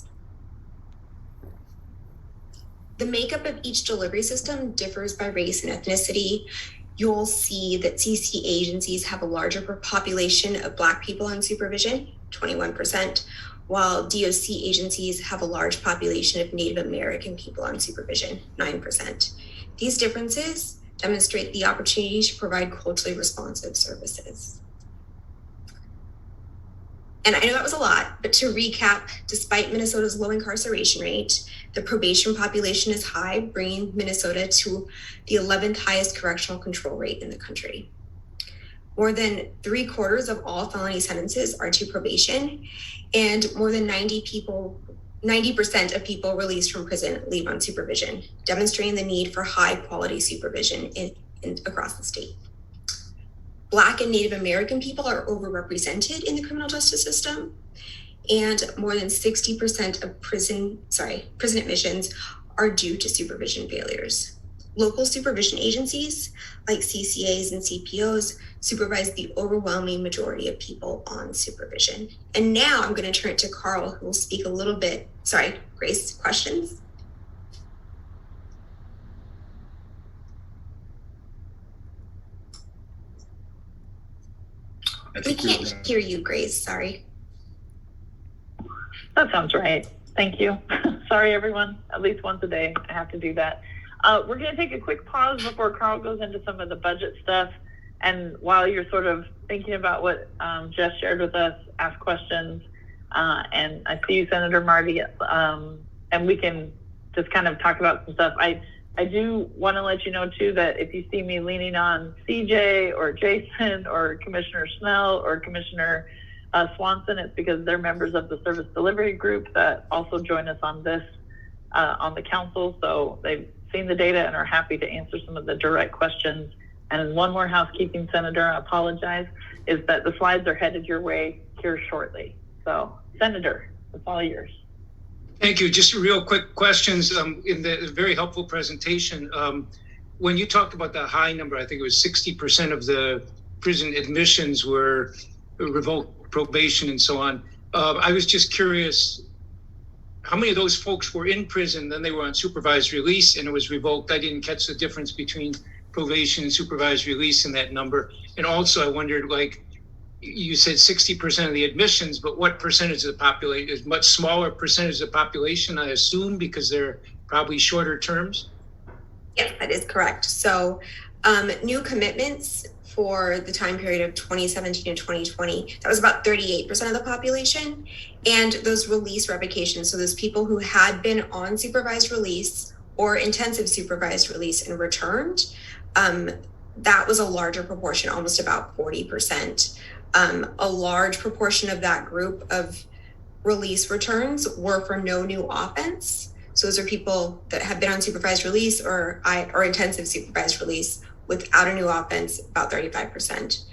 The makeup of each delivery system differs by race and ethnicity. You'll see that CC agencies have a larger population of Black people on supervision, 21%, while DOC agencies have a large population of Native American people on supervision, 9%. These differences demonstrate the opportunity to provide culturally responsive services. And I know that was a lot, but to recap, despite Minnesota's low incarceration rate, the probation population is high, bringing Minnesota to the 11th highest correctional control rate in the country. More than 3/4 of all felony sentences are to probation, and more than 90% of people released from prison leave on supervision, demonstrating the need for high quality supervision across the state. Black and Native American people are overrepresented in the criminal justice system, and more than 60% of prison admissions are due to supervision failures. Local supervision agencies like CCAs and CPOs supervise the overwhelming majority of people on supervision. And now I'm going to turn it to Carl, who will speak a little bit. Sorry, Grace, questions? We can't hear you, Grace. Sorry. That sounds right. Thank you. Sorry, everyone. At least once a day, I have to do that. We're going to take a quick pause before Carl goes into some of the budget stuff. And while you're sort of thinking about what Jess shared with us, ask questions. And I see you, Senator Marty, and we can just kind of talk about some stuff. I do want to let you know, too, that if you see me leaning on CJ or Jason or Commissioner Snell or Commissioner Swanson, it's because they're members of the service delivery group that also join us on this, on the council. So they've seen the data and are happy to answer some of the direct questions. And one more housekeeping, Senator, I apologize, is that the slides are headed your way here shortly. So, Senator, it's all yours. Thank you. Just real quick questions in the very helpful presentation. When you talked about the high number, I think it was 60% of the prison admissions were revoked probation and so on. I was just curious, how many of those folks were in prison, then they were on supervised release and it was revoked? I didn't catch the difference between probation and supervised release in that number. And also I wondered, like, you said 60% of the admissions, but what percentage of the population is much smaller percentage of the population, I assume, because they're probably shorter terms? Yes, that is correct. So new commitments for the time period of 2017 to 2020, that was about 38% of the population. And those release revocations, so those people who had been on supervised release or intensive supervised release and returned, that was a larger proportion, almost about 40%. A large proportion of that group of release returns were for no new offense. So those are people that have been on supervised release or intensive supervised release without a new offense, about 35%.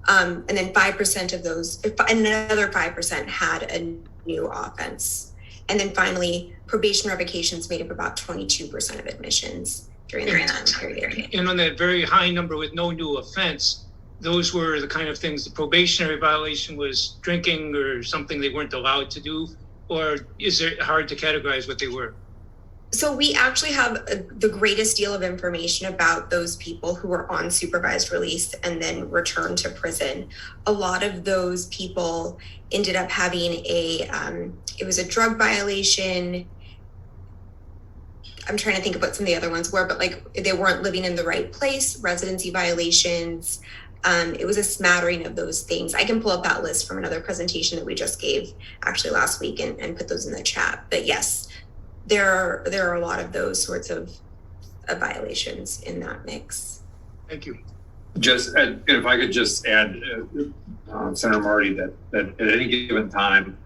And then 5% of those, and another 5% had a new offense. And then finally, probation revocations made up about 22% of admissions during that time period. And on that very high number with no new offense, those were the kind of things, the probationary violation was drinking or something they weren't allowed to do, or is it hard to categorize what they were? So we actually have the greatest deal of information about those people who were on supervised release and then returned to prison. A lot of those people ended up having it was a drug violation. I'm trying to think of what some of the other ones were, but like they weren't living in the right place, residency violations. It was a smattering of those things. I can pull up that list from another presentation that we just gave actually last week and put those in the chat. But yes, there are a lot of those sorts of violations in that mix. Thank you. Just, and if I could just add, Senator Marty, that at any given time,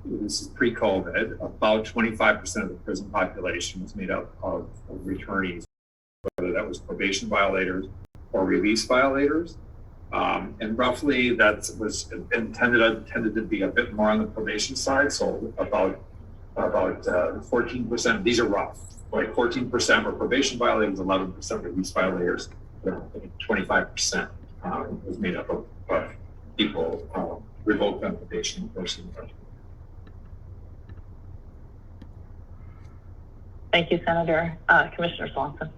this is pre-COVID, about 25% of the prison population was made up of returnees, whether that was probation violators or release violators. And roughly that was tended to be a bit more on the probation side. So about 14%, these are rough, like 14% were probation violators, 11% release violators, 25% was made up of people revoked on probation versus Thank you, Senator. Commissioner Swanson.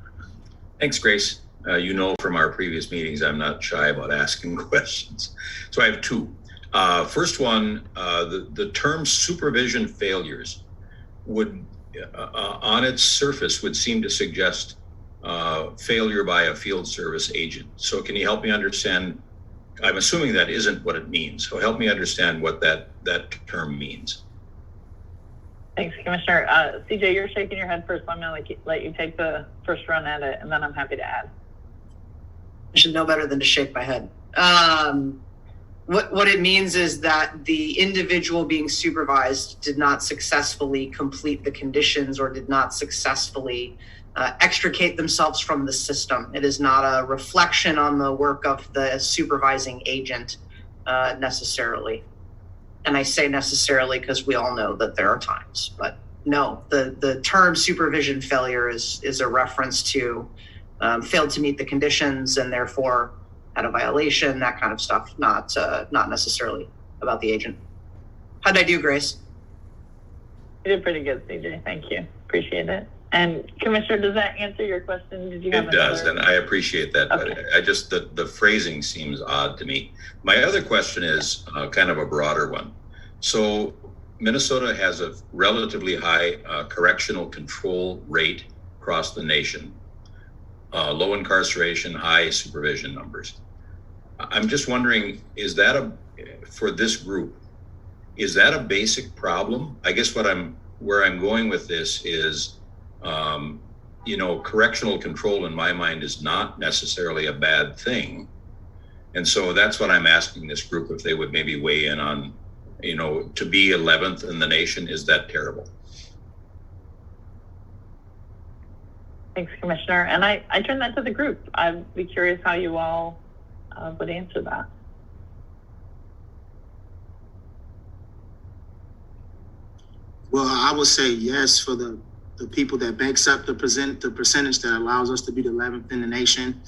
Thanks, Grace. You know from our previous meetings, I'm not shy about asking questions. So I have two. First one, the term supervision failures would, on its surface, would seem to suggest failure by a field service agent. So can you help me understand? I'm assuming that isn't what it means. So help me understand what that term means. Thanks, Commissioner. CJ, you're shaking your head first. So I'm going to let you take the first run at it, and then I'm happy to add. I should know better than to shake my head. What it means is that the individual being supervised did not successfully complete the conditions or did not successfully extricate themselves from the system. It is not a reflection on the work of the supervising agent necessarily. And I say necessarily because we all know that there are times, but no. The term supervision failure is a reference to failed to meet the conditions and therefore had a violation, that kind of stuff, not necessarily about the agent. How'd I do, Grace? You did pretty good, CJ. Thank you. Appreciate it. And Commissioner, does that answer your question? Did you have It does, another? and I appreciate that, Okay. but I just, the phrasing seems odd to me. My other question is kind of a broader one. So Minnesota has a relatively high correctional control rate across the nation. Low incarceration, high supervision numbers. I'm just wondering, is that for this group, is that a basic problem? I guess where I'm going with this is, correctional control in my mind is not necessarily a bad thing. And so that's what I'm asking this group, if they would maybe weigh in on, to be 11th in the nation, is that terrible? Thanks, Commissioner. And I turn that to the group. I'd be curious how you all would answer that. Well, I would say yes for the people that makes up the percentage that allows us to be the 11th in the nation.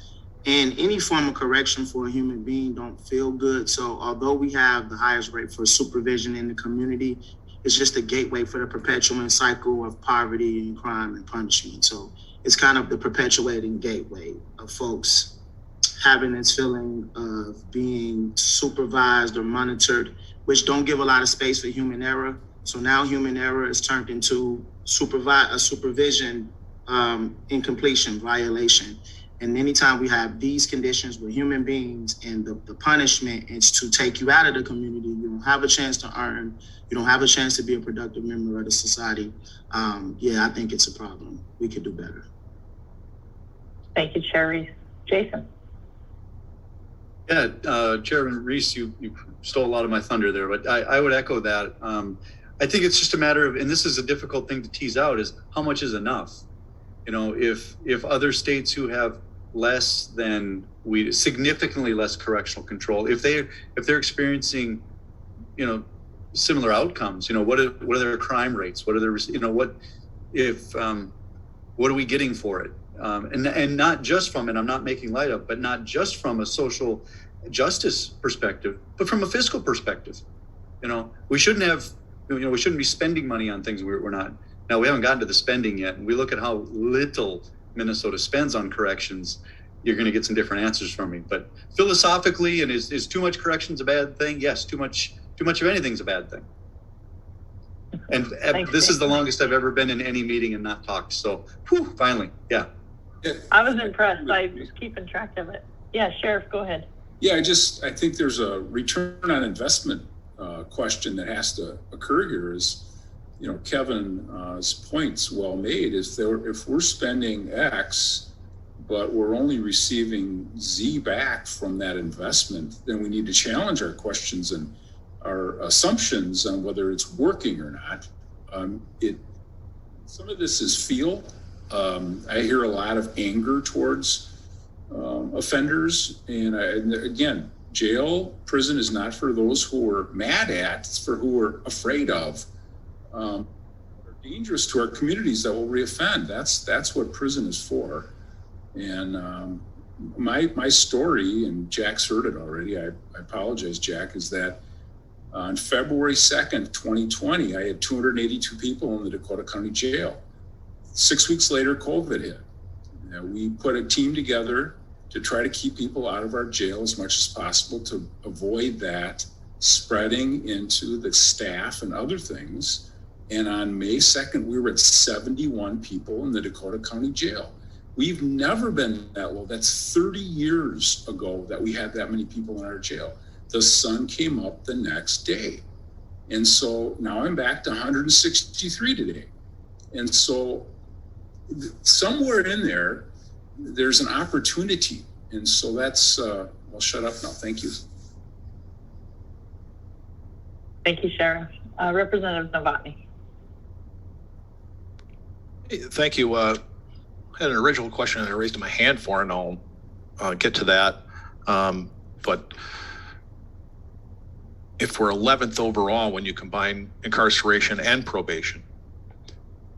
And any form of correction for a human being don't feel good. So although we have the highest rate for supervision in the community, it's just a gateway for the perpetuating cycle of poverty and crime and punishment. So it's kind of the perpetuating gateway of folks having this feeling of being supervised or monitored, which don't give a lot of space for human error. So now human error is turned into supervision incompletion, violation. And anytime we have these conditions with human beings and the punishment is to take you out of the community, you don't have a chance to earn, you don't have a chance to be a productive member of the society. I think it's a problem. We could do better. Thank you, Chair Reese. Jason. Yeah, Chairman Reese, you stole a lot of my thunder there, but I would echo that. I think it's just a matter of, and this is a difficult thing to tease out, is how much is enough? If other states who have less than significantly less correctional control, if they're experiencing, similar outcomes, what are their crime rates? What are their, what are we getting for it? And not just from, and I'm not making light of, but not just from a social justice perspective, but from a fiscal perspective. We shouldn't have, we shouldn't be spending money on things we're not. Now, we haven't gotten to the spending yet, and we look at how little Minnesota spends on corrections, you're going to get some different answers from me. But philosophically, and is too much corrections a bad thing? Yes, too much of anything's a bad thing. And this is the longest I've ever been in any meeting and not talked. So, finally, yeah. I was impressed. I was keeping track of it. Yeah, Sheriff, go ahead. Yeah, I think there's a return on investment question that has to occur here. Is Kevin's point's well made. If we're spending X, but we're only receiving Z back from that investment, then we need to challenge our questions and our assumptions on whether it's working or not. Some of this is feel. I hear a lot of anger towards offenders, and again, prison is not for those who are mad at; it's for who are afraid of. Are dangerous to our communities that will reoffend. That's what prison is for. And my story, and Jack's heard it already. I apologize, Jack. Is that on February 2nd, 2020, I had 282 people in the Dakota County Jail. 6 weeks later, COVID hit. We put a team together to try to keep people out of our jail as much as possible to avoid that spreading into the staff and other things. And on May 2nd, we were at 71 people in the Dakota County Jail. We've never been that low. That's 30 years ago that we had that many people in our jail. The sun came up the next day. And so now I'm back to 163 today. And so somewhere in there, there's an opportunity. And so that's, I'll shut up now. Thank you. Thank you, Sheriff. Representative Novotny. Thank you. I had an original question I raised my hand for, and I'll get to that. But if we're 11th overall when you combine incarceration and probation,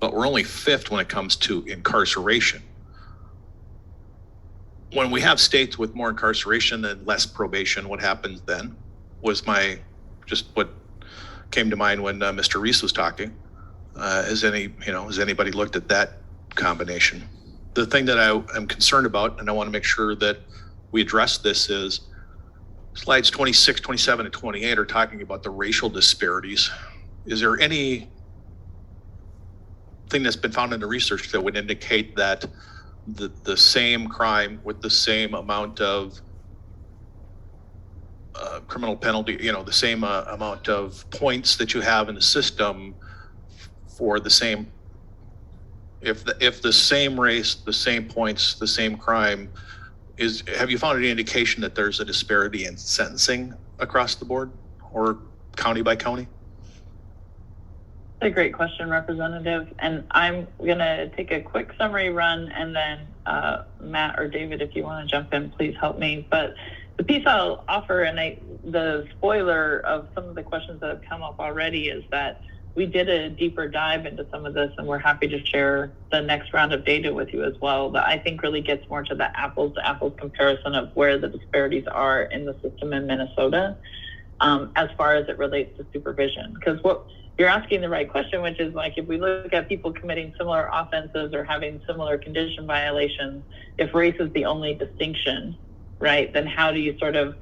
but we're only fifth when it comes to incarceration. When we have states with more incarceration and less probation, what happens then? Was just what came to mind when Mr. Reese was talking. Has anybody looked at that combination? The thing that I am concerned about, and I want to make sure that we address this, is slides 26, 27, and 28 are talking about the racial disparities. Is there any thing that's been found in the research that would indicate that the same crime with the same amount of criminal penalty, the same amount of points that you have in the system for the same, if the same race, the same points, the same crime, have you found any indication that there's a disparity in sentencing across the board or county by county? A great question, Representative. And I'm going to take a quick summary run, and then Matt or David, if you want to jump in, please help me. But the piece I'll offer, and the spoiler of some of the questions that have come up already, is that we did a deeper dive into some of this, and we're happy to share the next round of data with you as well, that I think really gets more to the apples to apples comparison of where the disparities are in the system in Minnesota as far as it relates to supervision. Because what you're asking the right question, which is like, if we look at people committing similar offenses or having similar condition violations, if race is the only distinction, right, then how do you sort of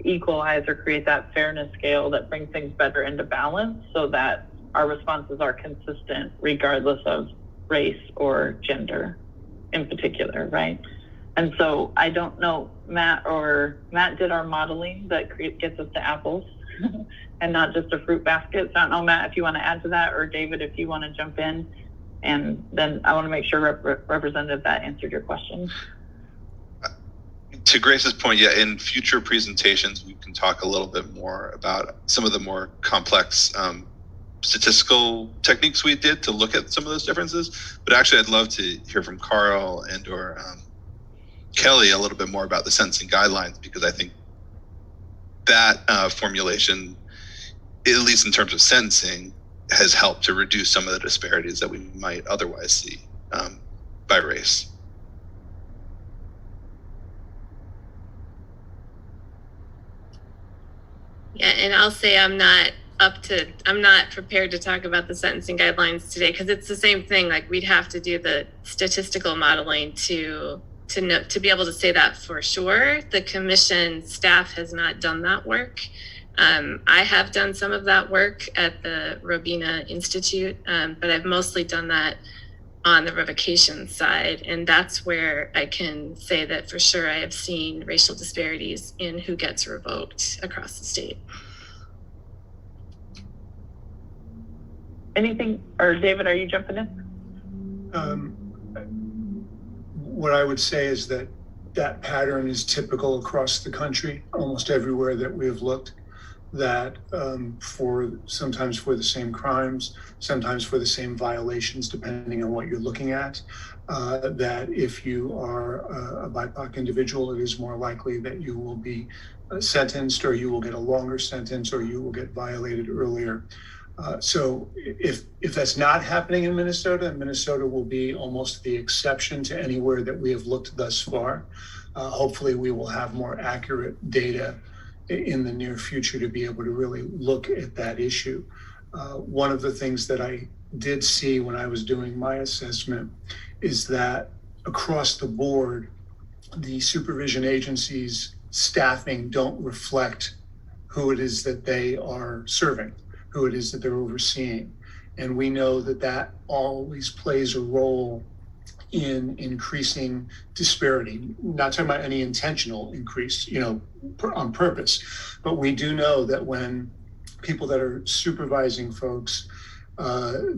equalize or create that fairness scale that brings things better into balance so that our responses are consistent regardless of race or gender in particular, right? And so I don't know, Matt did our modeling that gets us to apples and not just a fruit basket. So I don't know, Matt, if you want to add to that, or David, if you want to jump in. And then I want to make sure, Representative, that answered your question. To Grace's point, yeah, in future presentations, we can talk a little bit more about some of the more complex statistical techniques we did to look at some of those differences. But actually, I'd love to hear from Carl and or Kelly a little bit more about the sentencing guidelines, because I think that formulation, at least in terms of sentencing, has helped to reduce some of the disparities that we might otherwise see by race. Yeah, and I'll say I'm not prepared to talk about the sentencing guidelines today, because it's the same thing. Like, we'd have to do the statistical modeling to be able to say that for sure. The commission staff has not done that work. I have done some of that work at the Robina Institute, but I've mostly done that on the revocation side. And that's where I can say that for sure I have seen racial disparities in who gets revoked across the state. Anything, or David, are you jumping in? What I would say is that pattern is typical across the country, almost everywhere that we have looked, that sometimes for the same crimes, sometimes for the same violations, depending on what you're looking at, that if you are a BIPOC individual, it is more likely that you will be sentenced, or you will get a longer sentence, or you will get violated earlier. So if that's not happening in Minnesota, Minnesota will be almost the exception to anywhere that we have looked thus far. Hopefully we will have more accurate data in the near future to be able to really look at that issue. One of the things that I did see when I was doing my assessment is that across the board, the supervision agencies' staffing don't reflect who it is that they are serving, who it is that they're overseeing. And we know that that always plays a role in increasing disparity. Not talking about any intentional increase, on purpose, but we do know that when people that are supervising folks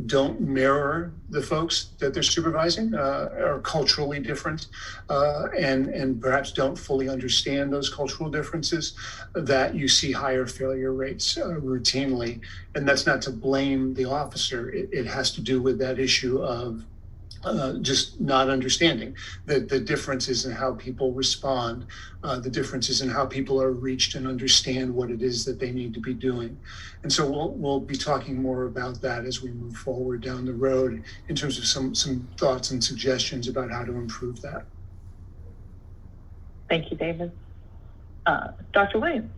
don't mirror the folks that they're supervising, are culturally different, and perhaps don't fully understand those cultural differences, that you see higher failure rates routinely. And that's not to blame the officer. It has to do with that issue of just not understanding the differences in how people respond, the differences in how people are reached and understand what it is that they need to be doing. And so we'll be talking more about that as we move forward down the road in terms of some thoughts and suggestions about how to improve that. Thank you, David. Dr. Williams.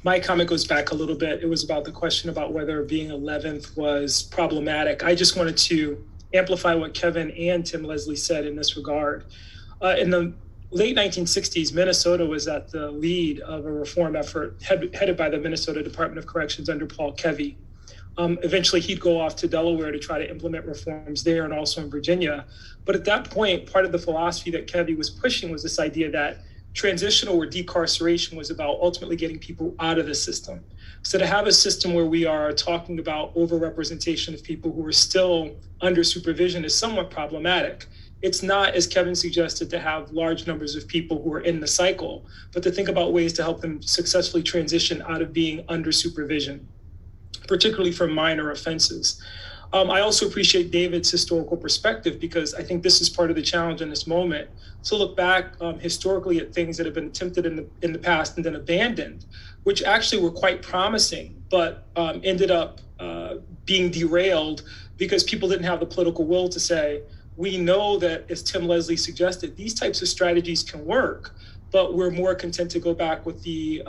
My comment goes back a little bit. It was about the question about whether being 11th was problematic. I just wanted to amplify what Kevin and Tim Leslie said in this regard. In the late 1960s, Minnesota was at the lead of a reform effort headed by the Minnesota Department of Corrections under Paul Kevy. Eventually, he'd go off to Delaware to try to implement reforms there and also in Virginia. But at that point, part of the philosophy that Kevy was pushing was this idea that transitional or decarceration was about ultimately getting people out of the system. So to have a system where we are talking about overrepresentation of people who are still under supervision is somewhat problematic. It's not, as Kevin suggested, to have large numbers of people who are in the cycle, but to think about ways to help them successfully transition out of being under supervision, particularly for minor offenses. I also appreciate David's historical perspective, because I think this is part of the challenge in this moment, to look back historically at things that have been attempted in the past and then abandoned, which actually were quite promising, but ended up being derailed because people didn't have the political will to say, we know that, as Tim Leslie suggested, these types of strategies can work, but we're more content to go back with the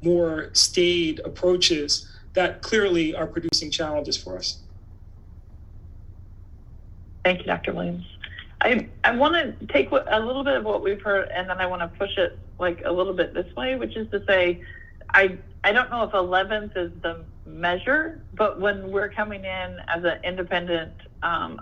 more staid approaches that clearly are producing challenges for us. Thank you, Dr. Williams. I want to take a little bit of what we've heard, and then I want to push it like a little bit this way, which is to say, I don't know if 11th is the measure, but when we're coming in as an independent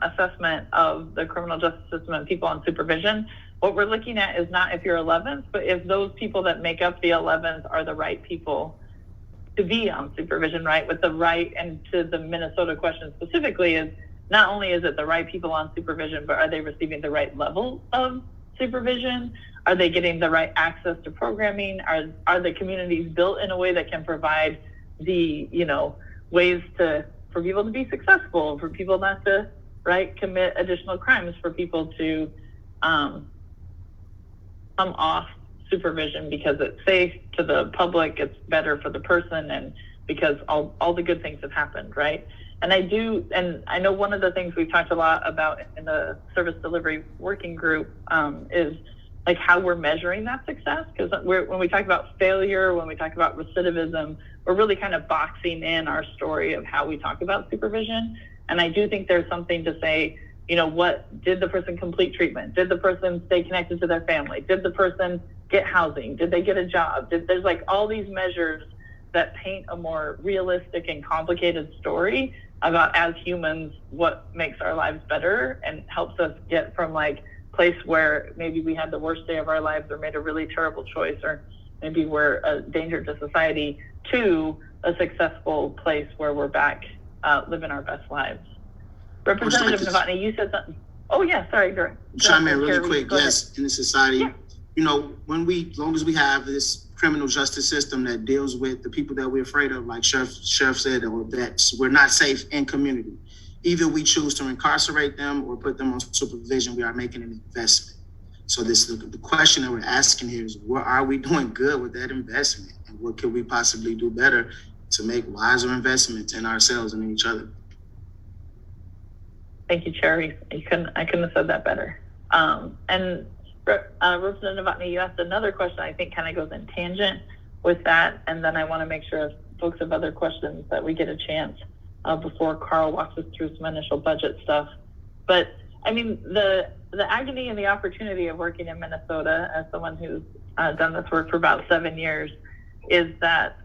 assessment of the criminal justice system and people on supervision, what we're looking at is not if you're 11th, but if those people that make up the 11th are the right people to be on supervision, right? With the right, and to the Minnesota question specifically, is not only is it the right people on supervision, but are they receiving the right level of supervision? Are they getting the right access to programming? Are the communities built in a way that can provide the, ways for people to be successful, for people not to, commit additional crimes, for people to come off supervision because it's safe to the public, it's better for the person, and because all the good things have happened, right? And I know one of the things we've talked a lot about in the service delivery working group is like how we're measuring that success. Because when we talk about failure, when we talk about recidivism, we're really kind of boxing in our story of how we talk about supervision. And I do think there's something to say, what did the person complete treatment? Did the person stay connected to their family? Did the person get housing? Did they get a job? There's like all these measures that paint a more realistic and complicated story about, as humans, what makes our lives better and helps us get from like place where maybe we had the worst day of our lives or made a really terrible choice, or maybe we're a danger to society, to a successful place where we're back living our best lives. Representative Novotny, you said something. Oh yeah, sorry. Chime in really quick. Yes, in the society, when as long as we have this criminal justice system that deals with the people that we're afraid of, like Sheriff said, or that we're not safe in community. Either we choose to incarcerate them or put them on supervision, we are making an investment. So the question that we're asking here is, what are we doing good with that investment? And what could we possibly do better to make wiser investments in ourselves and in each other? Thank you, Cherry. I couldn't have said that better. And Representative Novotny, you asked another question I think kind of goes in tangent with that, and then I want to make sure if folks have other questions that we get a chance before Carl walks us through some initial budget stuff. But I mean, the agony and the opportunity of working in Minnesota as someone who's done this work for about 7 years is that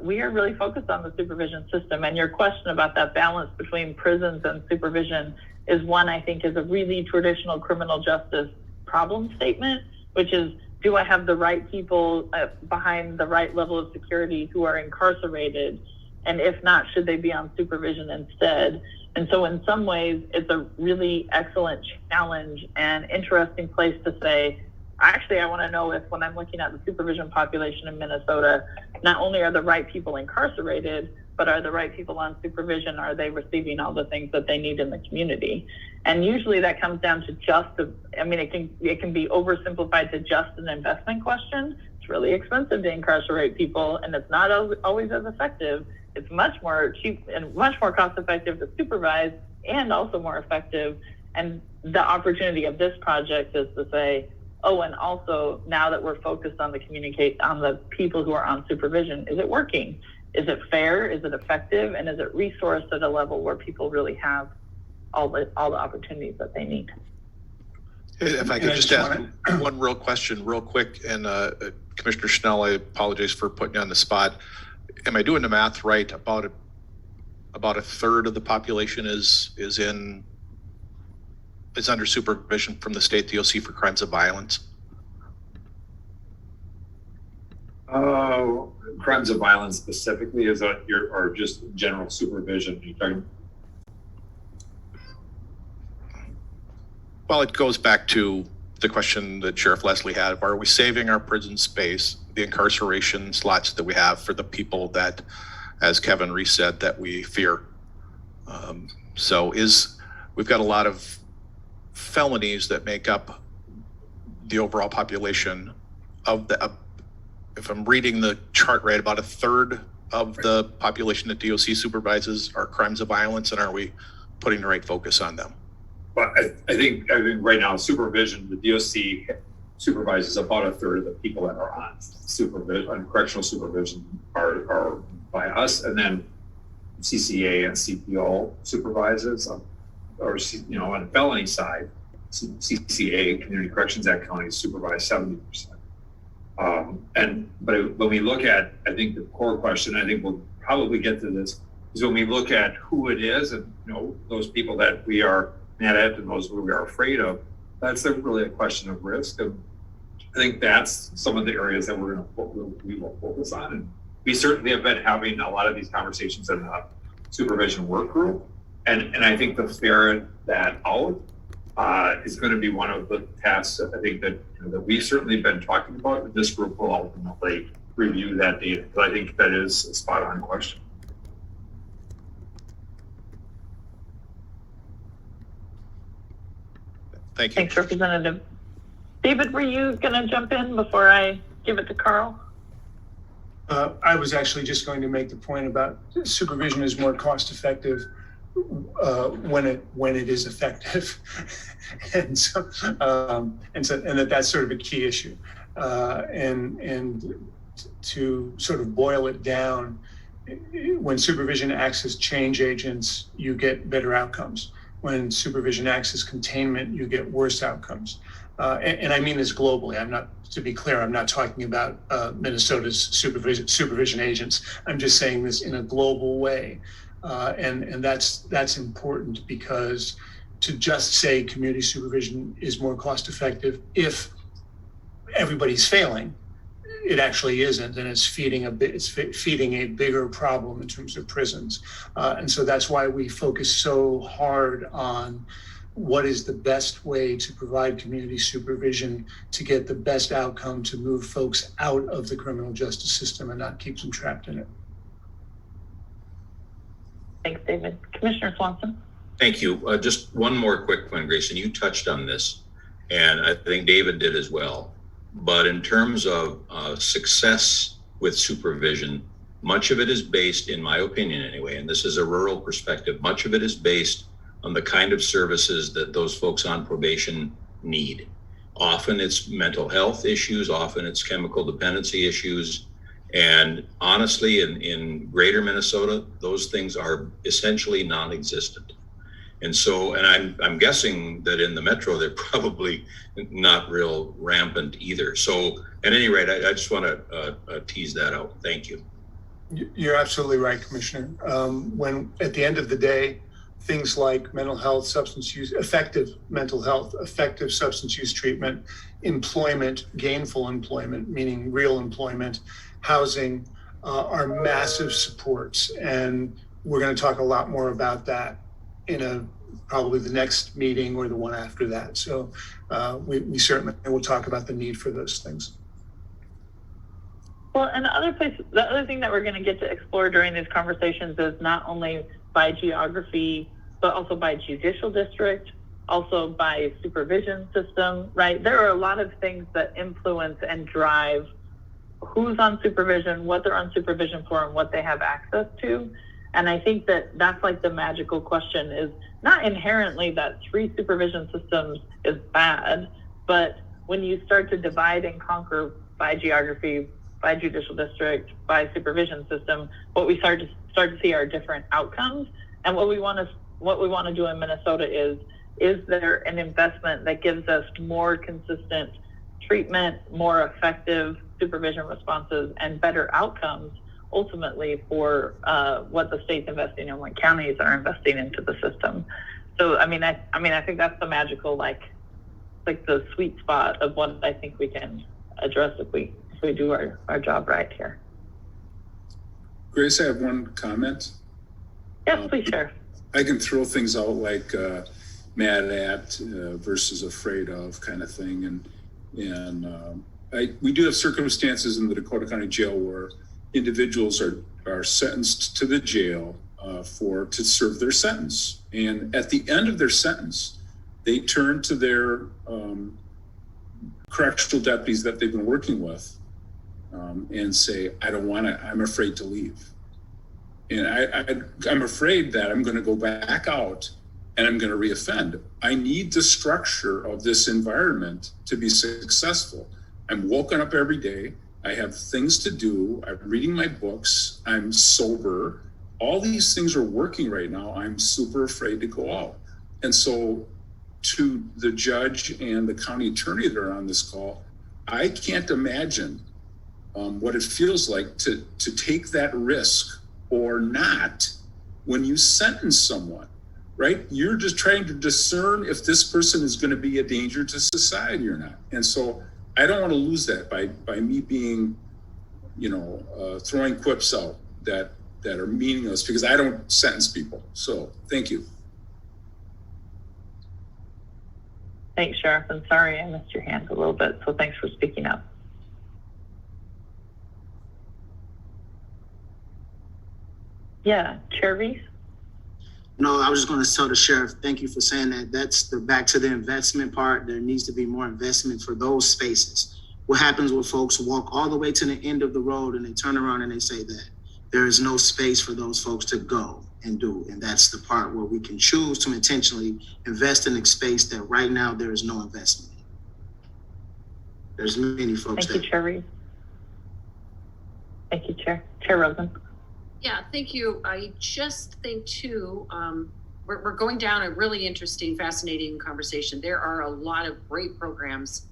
we are really focused on the supervision system. And your question about that balance between prisons and supervision is one I think is a really traditional criminal justice problem statement, which is, do I have the right people behind the right level of security who are incarcerated? And if not, should they be on supervision instead? And so in some ways, it's a really excellent challenge and interesting place to say, actually, I want to know if, when I'm looking at the supervision population in Minnesota, not only are the right people incarcerated, but are the right people on supervision? Are they receiving all the things that they need in the community? And usually that comes down to it can be oversimplified to just an investment question. It's really expensive to incarcerate people, and it's not always as effective. It's much more cheap and much more cost effective to supervise, and also more effective. And the opportunity of this project is to say, oh, and also now that we're focused on the people who are on supervision, is it working? Is it fair? Is it effective? And is it resourced at a level where people really have all the opportunities that they need? If I could just ask one real question real quick, and Commissioner Schnell, I apologize for putting you on the spot. Am I doing the math right? About a third of the population is under supervision from the state DOC for crimes of violence? Crimes of violence specifically, is that or just general supervision? You're talking? Well, it goes back to the question that Sheriff Leslie had. Are we saving our prison space, the incarceration slots that we have for the people that, as Kevin Reese said, that we fear? We've got a lot of felonies that make up the overall population if I'm reading the chart right, about a third of the population that DOC supervises are crimes of violence, and are we putting the right focus on them? But I think right now supervision, the DOC supervises about a third of the people that are on supervision, on correctional supervision are by us, and then CCA and CPO supervises, on the felony side, CCA, Community Corrections Act counties supervise 70%. But when we look at, I think the core question, I think we'll probably get to this, is when we look at who it is and those people that we are mad at and those who we are afraid of, that's really a question of risk. And I think that's some of the areas that we will focus on. And we certainly have been having a lot of these conversations in the supervision work group. And I think to ferret that out is going to be one of the tasks that I think that we've certainly been talking about. And this group will ultimately review that data. But I think that is a spot on question. Thank you. Thanks, Representative. David, were you going to jump in before I give it to Carl? I was actually just going to make the point about supervision is more cost effective when it is effective, and that's sort of a key issue. And to sort of boil it down, when supervision acts as change agents, you get better outcomes. When supervision acts as containment, you get worse outcomes. And I mean this globally. To be clear, I'm not talking about Minnesota's supervision agents. I'm just saying this in a global way. And that's important, because to just say community supervision is more cost effective if everybody's failing, it actually isn't, and it's feeding a bigger problem in terms of prisons. And so that's why we focus so hard on what is the best way to provide community supervision to get the best outcome, to move folks out of the criminal justice system and not keep them trapped in it. Thanks, David. Commissioner Swanson. Thank you. Just one more quick one, Grace, and you touched on this, and I think David did as well. But in terms of success with supervision, much of it is based, in my opinion anyway, and this is a rural perspective, much of it is based on the kind of services that those folks on probation need. Often it's mental health issues, often it's chemical dependency issues. And honestly, in greater Minnesota, those things are essentially non-existent. And so, and I'm guessing that in the metro, they're probably not real rampant either. So at any rate, I just want to tease that out. Thank you. You're absolutely right, Commissioner. When at the end of the day, things like mental health, substance use, effective mental health, effective substance use treatment, employment, gainful employment, meaning real employment, housing, are massive supports. And we're going to talk a lot more about that in probably the next meeting or the one after that. So we certainly will talk about the need for those things. Well, and the other thing that we're going to get to explore during these conversations is not only by geography, but also by judicial district, also by supervision system, right? There are a lot of things that influence and drive who's on supervision, what they're on supervision for, and what they have access to. And I think that that's like the magical question, is not inherently that 3 supervision systems is bad, but when you start to divide and conquer by geography, by judicial district, by supervision system, what we start to see are different outcomes. And what we want to do in Minnesota is there an investment that gives us more consistent treatment, more effective supervision responses, and better outcomes ultimately for what the state's investing in, what counties are investing into the system. So I think that's the magical, like the sweet spot of what I think we can address if we do our job right here. Grace, I have one comment. Yes, please, Sheriff. I can throw things out like mad at versus afraid of kind of thing, and we do have circumstances in the Dakota County Jail where individuals are sentenced to the jail to serve their sentence, and at the end of their sentence, they turn to their correctional deputies that they've been working with and say, "I don't want to. I'm afraid to leave." And I'm afraid that I'm going to go back out and I'm going to reoffend. I need the structure of this environment to be successful. I'm woken up every day. I have things to do. I'm reading my books. I'm sober. All these things are working right now. I'm super afraid to go out. And so to the judge and the county attorney that are on this call, I can't imagine what it feels like to take that risk or not when you sentence someone, right? You're just trying to discern if this person is going to be a danger to society or not. And so I don't want to lose that by me being, throwing quips out that are meaningless, because I don't sentence people. So thank you. Thanks, Sheriff. I'm sorry I missed your hand a little bit, so thanks for speaking up. Yeah, Chair Reese? No, I was just going to tell the sheriff, thank you for saying that. That's back to the investment part. There needs to be more investment for those spaces. What happens when folks walk all the way to the end of the road and they turn around and they say that there is no space for those folks to go and do. And that's the part where we can choose to intentionally invest in a space that right now there is no investment in. There's many folks Thank you, Chair Reese. Thank you, Chair. Chair Rosen. Yeah, thank you. I just think too, we're going down a really interesting, fascinating conversation. There are a lot of great programs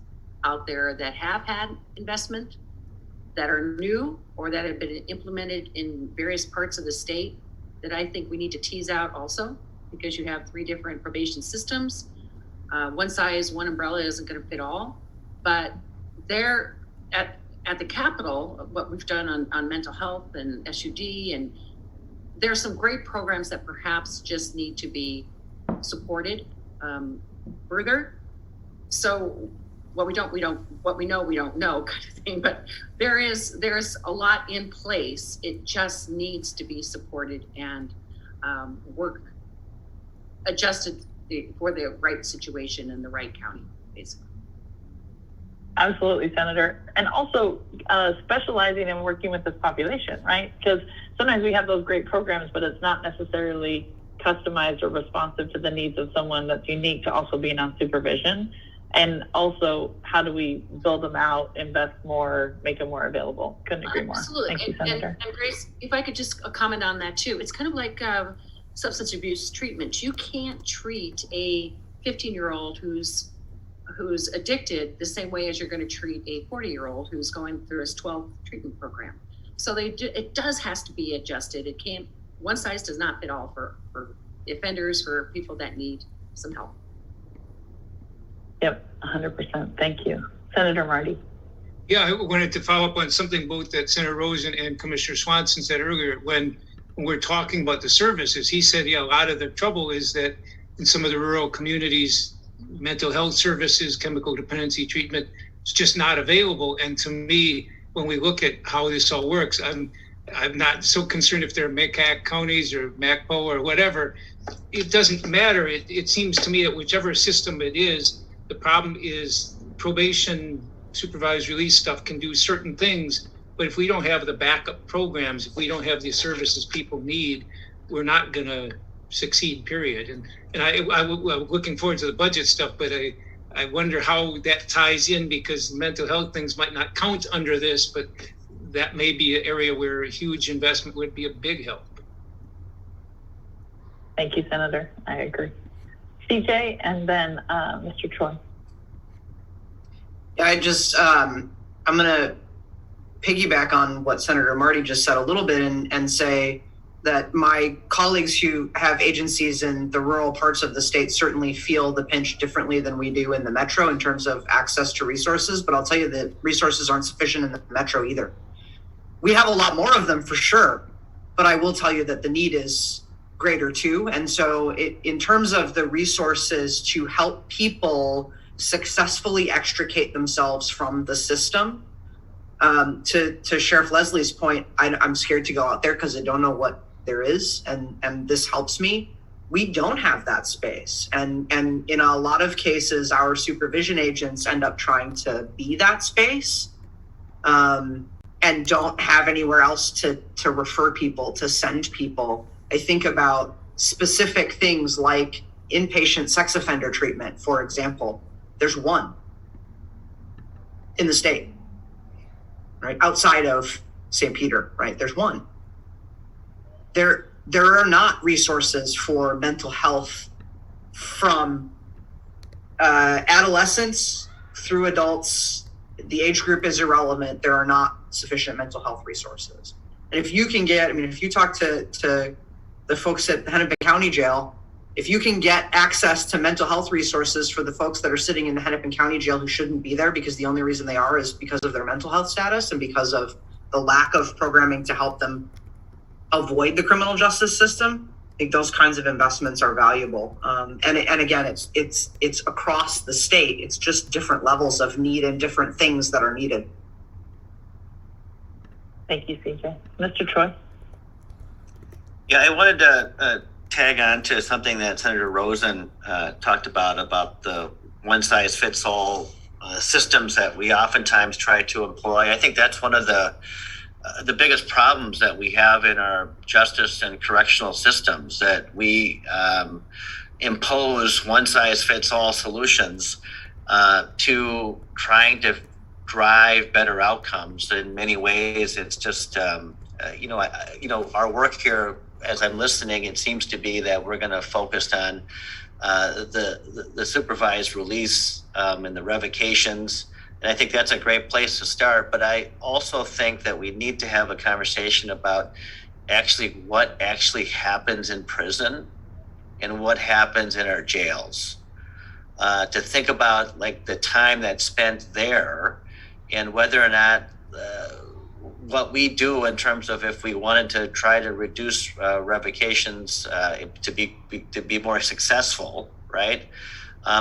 out there that have had investment, that are new, or that have been implemented in various parts of the state that I think we need to tease out also, because you have 3 different probation systems. One size, one umbrella isn't going to fit all, but they're at the Capitol, what we've done on mental health and SUD, and there's some great programs that perhaps just need to be supported further. So what we know, we don't know kind of thing, but there's a lot in place. It just needs to be supported and work adjusted for the right situation in the right county, basically. Absolutely, Senator. And also specializing in working with this population, right? Because sometimes we have those great programs, but it's not necessarily customized or responsive to the needs of someone that's unique to also being on supervision. And also, how do we build them out, invest more, make them more available? Couldn't agree more. Absolutely. Thank you, Senator. And Grace, if I could just comment on that too. It's kind of like substance abuse treatment. You can't treat a 15-year-old who's addicted the same way as you're going to treat a 40-year-old who's going through his 12th treatment program. So it has to be adjusted. It can't, one size does not fit all for offenders, for people that need some help. Yep, 100%. Thank you. Senator Marty. Yeah, I wanted to follow up on something both that Senator Rosen and Commissioner Swanson said earlier. When we're talking about the services, he said, a lot of the trouble is that in some of the rural communities, mental health services, chemical dependency treatment is just not available. And to me, when we look at how this all works. I'm not so concerned if they're MCAC counties or MACPO or whatever. It doesn't matter. It seems to me that whichever system it is, the problem is probation, supervised release stuff can do certain things, but if we don't have the backup programs, if we don't have the services people need, we're not going to succeed, period. And I'm looking forward to the budget stuff, but I wonder how that ties in, because mental health things might not count under this, but that may be an area where a huge investment would be a big help. Thank you, Senator. I agree. CJ, and then Mr. Troy. Yeah, I'm going to piggyback on what Senator Marty just said a little bit and say that my colleagues who have agencies in the rural parts of the state certainly feel the pinch differently than we do in the metro in terms of access to resources. But I'll tell you that resources aren't sufficient in the metro either. We have a lot more of them for sure, but I will tell you that the need is greater too. And so in terms of the resources to help people successfully extricate themselves from the system, to Sheriff Leslie's point, I'm scared to go out there because I don't know what there is, and this helps me. We don't have that space, and in a lot of cases, our supervision agents end up trying to be that space, and don't have anywhere else to refer people, to send people. I think about specific things like inpatient sex offender treatment, for example. There's one in the state, right? Outside of St. Peter, right? There's one. There are not resources for mental health from adolescents through adults. The age group is irrelevant. There are not sufficient mental health resources. And if you can get, if you talk to the folks at the Hennepin County Jail, if you can get access to mental health resources for the folks that are sitting in the Hennepin County Jail who shouldn't be there because the only reason they are is because of their mental health status and because of the lack of programming to help them avoid the criminal justice system, I think those kinds of investments are valuable. And again, it's across the state. It's just different levels of need and different things that are needed. Thank you, CJ. Mr. Troy? Yeah, I wanted to tag on to something that Senator Rosen talked about the one-size-fits-all systems that we oftentimes try to employ. I think that's one of the biggest problems that we have in our justice and correctional systems, that we impose one-size-fits-all solutions to trying to drive better outcomes. In many ways, it's just, our work here, as I'm listening, it seems to be that we're going to focus on the supervised release and the revocations. And I think that's a great place to start. But I also think that we need to have a conversation about what actually happens in prison and what happens in our jails. To think about the time that's spent there and whether or not what we do in terms of if we wanted to try to reduce revocations to be more successful, right?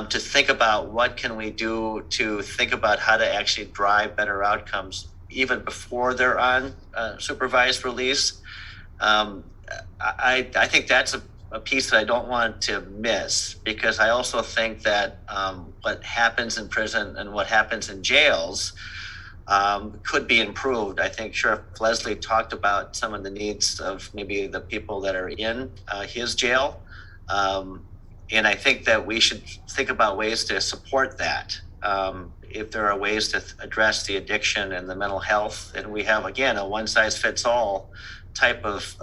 To think about what can we do to think about how to actually drive better outcomes even before they're on supervised release. I think that's a piece that I don't want to miss, because I also think that what happens in prison and what happens in jails could be improved. I think Sheriff Leslie talked about some of the needs of maybe the people that are in his jail. And I think that we should think about ways to support that. If there are ways to address the addiction and the mental health, and we have, again, a one-size-fits-all type of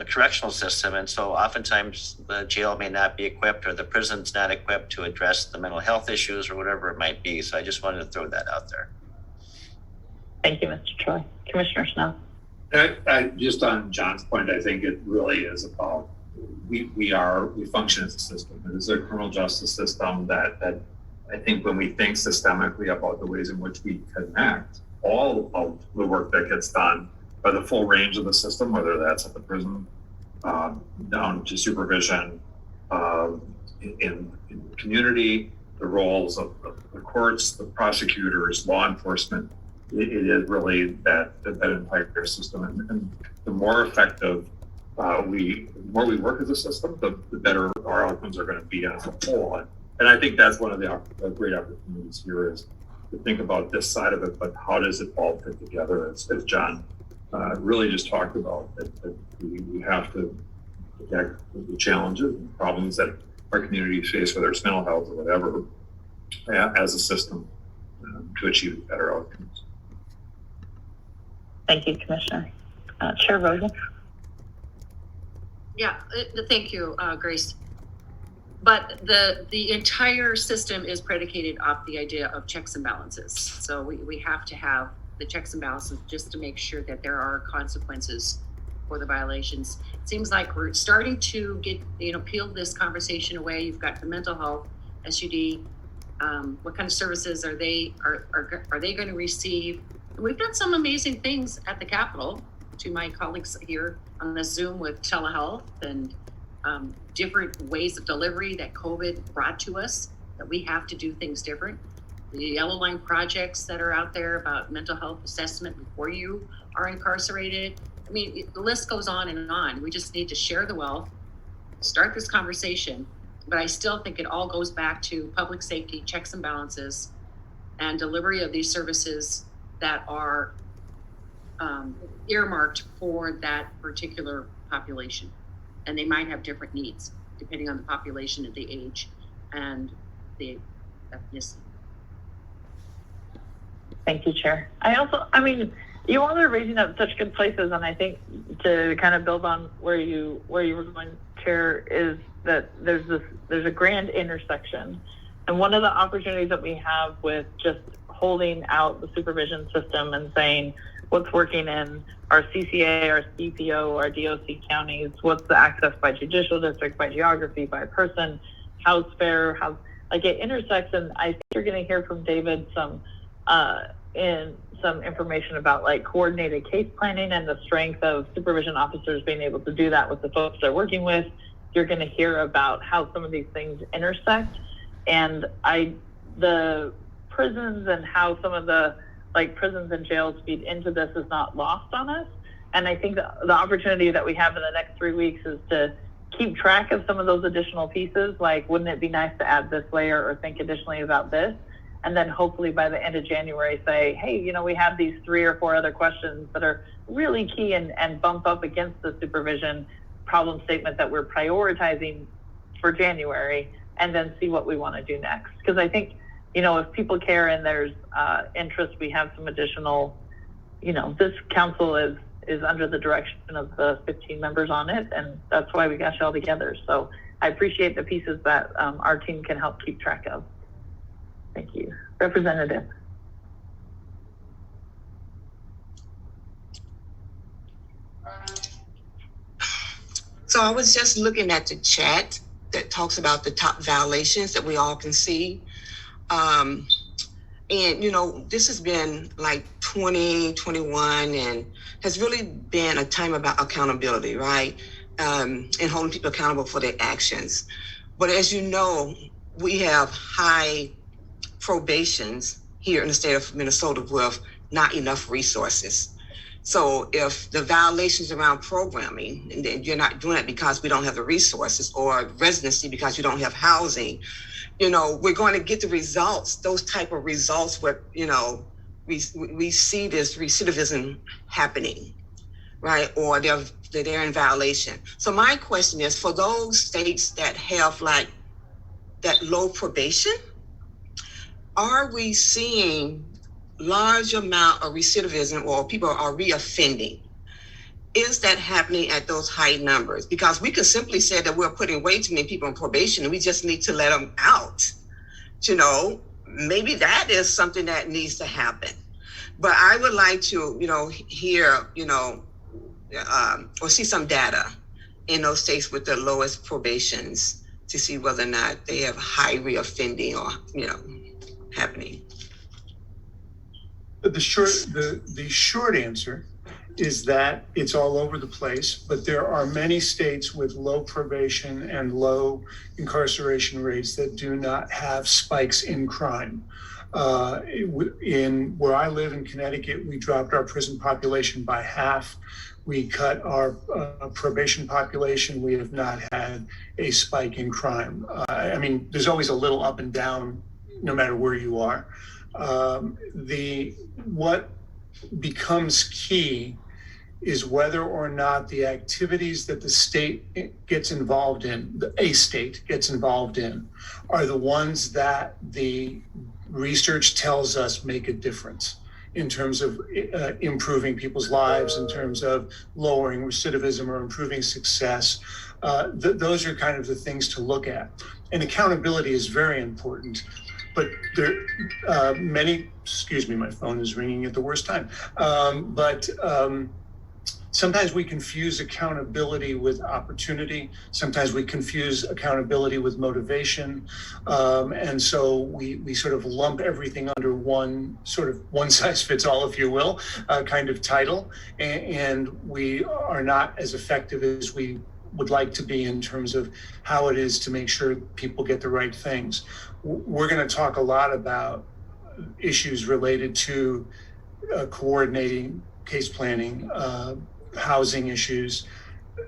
correctional system. And so oftentimes the jail may not be equipped, or the prison's not equipped to address the mental health issues or whatever it might be. So I just wanted to throw that out there. Thank you, Mr. Troy. Commissioner Snell. Just on John's point, I think it really is about we function as a system. It is a criminal justice system that I think when we think systemically about the ways in which we connect all of the work that gets done by the full range of the system, whether that's at the prison, down to supervision, in the community, the roles of the courts, the prosecutors, law enforcement, it is really that entire system, and the more effective the more we work as a system, the better our outcomes are going to be as a whole. And I think that's one of the great opportunities here is to think about this side of it, but how does it all fit together, as John really just talked about, that we have to protect the challenges and problems that our communities face, whether it's mental health or whatever, as a system to achieve better outcomes. Thank you, Commissioner. Chair Rosen. Yeah, thank you, Grace. But the entire system is predicated off the idea of checks and balances. So we have to have the checks and balances just to make sure that there are consequences for the violations. It seems like we're starting to get, peel this conversation away. You've got the mental health, SUD. What kind of services are they going to receive? And we've done some amazing things at the Capitol. To my colleagues here on the Zoom with telehealth and different ways of delivery that COVID brought to us, that we have to do things different. The Yellow Line projects that are out there about mental health assessment before you are incarcerated. I mean, the list goes on and on. We just need to share the wealth, start this conversation, but I still think it all goes back to public safety, checks and balances, and delivery of these services that are earmarked for that particular population. And they might have different needs depending on the population and the age and the ethnicity. Thank you, Chair. You all are raising up such good places, and I think to kind of build on where you were going, Chair, is that there's a grand intersection. And one of the opportunities that we have with just holding out the supervision system and saying what's working in our CCA, our CPO, our DOC counties, what's the access by judicial district, by geography, by person, how's fair, it intersects. And I think you're going to hear from David some information about coordinated case planning and the strength of supervision officers being able to do that with the folks they're working with. You're going to hear about how some of these things intersect, and the prisons and how some of the prisons and jails feed into this is not lost on us. And I think the opportunity that we have in the next 3 weeks is to keep track of some of those additional pieces, wouldn't it be nice to add this layer or think additionally about this? And then hopefully by the end of January say, hey, we have these 3 or 4 other questions that are really key and bump up against the supervision problem statement that we're prioritizing for January, and then see what we want to do next. Because I think, if people care and there's interest, we have some additional, this council is under the direction of the 15 members on it, and that's why we got you all together. So I appreciate the pieces that our team can help keep track of. Thank you. Representative. So I was just looking at the chat that talks about the top violations that we all can see. And, this has been 2021 and has really been a time about accountability, right? And holding people accountable for their actions. But as you know, we have high probations here in the state of Minnesota with not enough resources. So if the violations around programming, and then you're not doing it because we don't have the resources, or residency because you don't have housing, we're going to get the results, those type of results where, we see this recidivism happening, right? Or they're in violation. So my question is, for those states that have that low probation, are we seeing large amount of recidivism, or people are reoffending? Is that happening at those high numbers? Because we could simply say that we're putting way too many people on probation and we just need to let them out. Maybe that is something that needs to happen. But I would like to, hear, or see some data in those states with the lowest probations to see whether or not they have high reoffending or, happening. The short answer is that it's all over the place, but there are many states with low probation and low incarceration rates that do not have spikes in crime. In where I live in Connecticut, we dropped our prison population by half. We cut our probation population. We have not had a spike in crime. I mean, there's always a little up and down, no matter where you are. What becomes key is whether or not the activities that the state gets involved in, a state gets involved in, are the ones that the research tells us make a difference in terms of improving people's lives, in terms of lowering recidivism or improving success. Those are kind of the things to look at. And accountability is very important. But there excuse me, my phone is ringing at the worst time. Sometimes we confuse accountability with opportunity. Sometimes we confuse accountability with motivation. And so we sort of lump everything under one sort of one size fits all, if you will, kind of title. And we are not as effective as we would like to be in terms of how it is to make sure people get the right things. We're going to talk a lot about issues related to coordinating case planning, housing issues,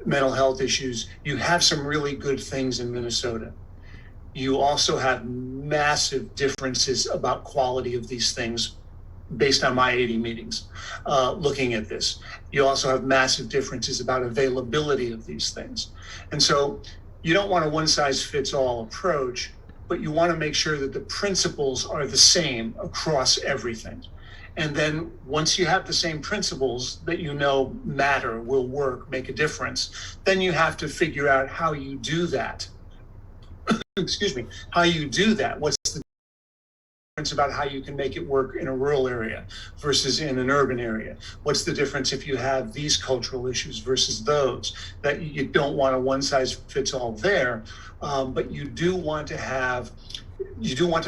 mental health issues. You have some really good things in Minnesota. You also have massive differences about quality of these things based on my 80 meetings looking at this. You also have massive differences about availability of these things. And so you don't want a one size fits all approach, but you want to make sure that the principles are the same across everything. And then once you have the same principles that you know matter, will work, make a difference, then you have to figure out how you do that. Excuse me, how you do that. What's the difference about how you can make it work in a rural area versus in an urban area? What's the difference if you have these cultural issues versus those? That you don't want a one size fits all there, but you do want to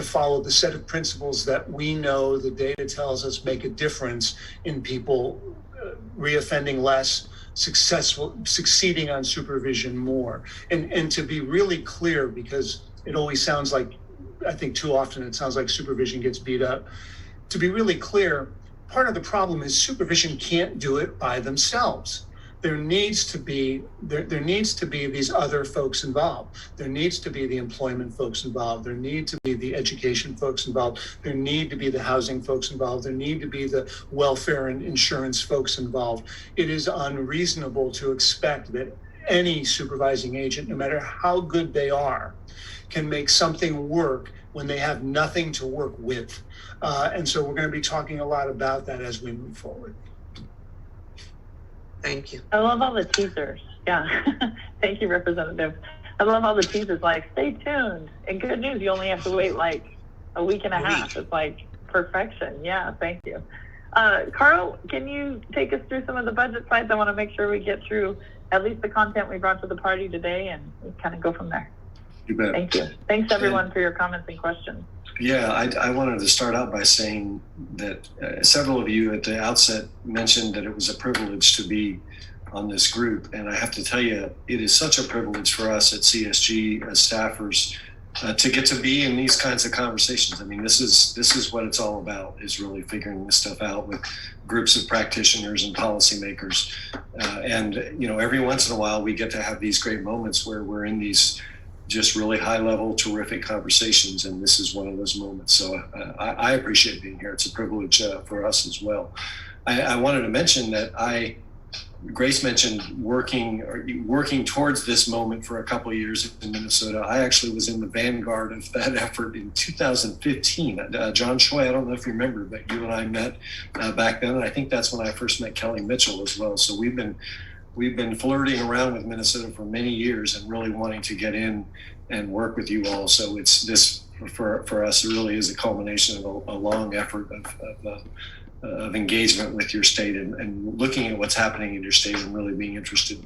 follow the set of principles that we know the data tells us make a difference in people reoffending less, succeeding on supervision more. And to be really clear, because it always sounds like, I think too often it sounds like supervision gets beat up. To be really clear, part of the problem is supervision can't do it by themselves. There needs to be these other folks involved. There needs to be the employment folks involved. There need to be the education folks involved. There need to be the housing folks involved. There need to be the welfare and insurance folks involved. It is unreasonable to expect that any supervising agent, no matter how good they are, can make something work when they have nothing to work with. And so we're going to be talking a lot about that as we move forward. Thank you. I love all the teasers. Yeah. Thank you, Representative. I love all the teasers, like, stay tuned. And good news, you only have to wait like a week and a half. It's like perfection. Yeah, thank you. Carl, can you take us through some of the budget slides? I want to make sure we get through at least the content we brought to the party today and we kind of go from there. You bet. Thank you. Thanks, everyone, for your comments and questions. Yeah, I wanted to start out by saying that several of you at the outset mentioned that it was a privilege to be on this group. And I have to tell you, it is such a privilege for us at CSG as staffers to get to be in these kinds of conversations. I mean, this is what it's all about, is really figuring this stuff out with groups of practitioners and policymakers. And, you know, every once in a while we get to have these great moments where we're in these just really high level, terrific conversations. And this is one of those moments. So I appreciate being here. It's a privilege for us as well. I wanted to mention that Grace mentioned working towards this moment for a couple of years in Minnesota. I actually was in the vanguard of that effort in 2015. John Choi, I don't know if you remember, but you and I met back then. And I think that's when I first met Kelly Mitchell as well. So we've been flirting around with Minnesota for many years and really wanting to get in and work with you all. So it's this for us, it really is a culmination of a long effort of engagement with your state and looking at what's happening in your state and really being interested.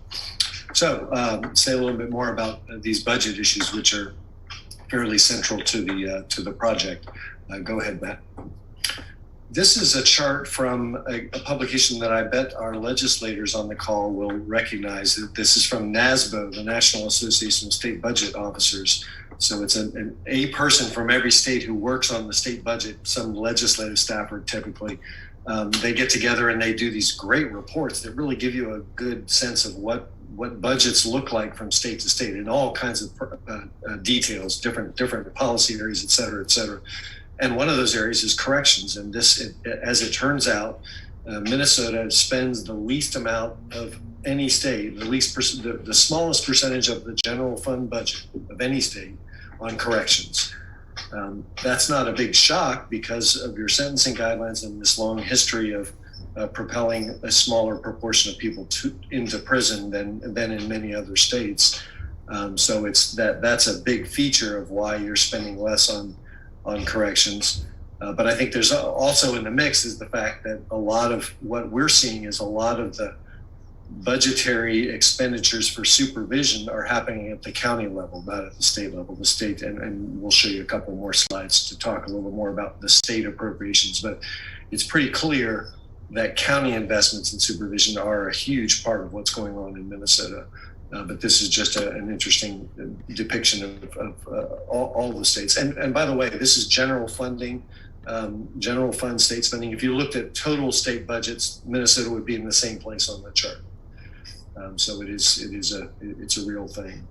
So say a little bit more about these budget issues, which are fairly central to the project. Go ahead, Matt. This is a chart from a publication that I bet our legislators on the call will recognize. This is from NASBO, the National Association of State Budget Officers. So it's a person from every state who works on the state budget, some legislative staffer typically. They get together and they do these great reports that really give you a good sense of what budgets look like from state to state in all kinds of details, different policy areas, et cetera, et cetera. And one of those areas is corrections. And as it turns out, Minnesota spends the least amount of any state, the smallest percentage of the general fund budget of any state on corrections. That's not a big shock because of your sentencing guidelines and this long history of propelling a smaller proportion of people into prison than in many other states. So that's a big feature of why you're spending less on corrections. But I think there's also in the mix is the fact that a lot of what we're seeing is a lot of the budgetary expenditures for supervision are happening at the county level, not at the state level. The state, and we'll show you a couple more slides to talk a little more about the state appropriations, but it's pretty clear that county investments in supervision are a huge part of what's going on in Minnesota. But this is just an interesting depiction of all the states. And by the way, this is general funding, general fund state spending. If you looked at total state budgets, Minnesota would be in the same place on the chart. So it's a real thing.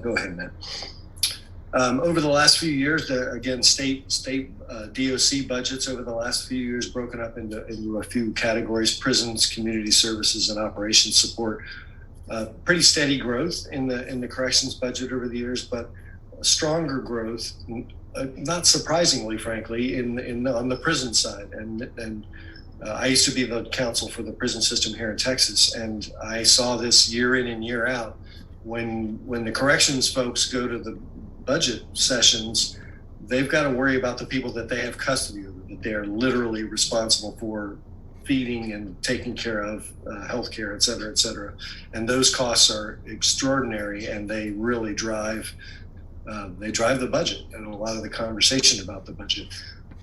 Go ahead, Matt. Over the last few years, again, state DOC budgets over the last few years broken up into a few categories: prisons, community services, and operations support. Pretty steady growth in the corrections budget over the years, but stronger growth, not surprisingly, frankly, on the prison side. And I used to be the counsel for the prison system here in Texas, and I saw this year in and year out. When the corrections folks go to the budget sessions, they've got to worry about the people that they have custody of, that they are literally responsible for feeding and taking care of, healthcare, et cetera, et cetera. And those costs are extraordinary, and they really drive the budget and a lot of the conversation about the budget.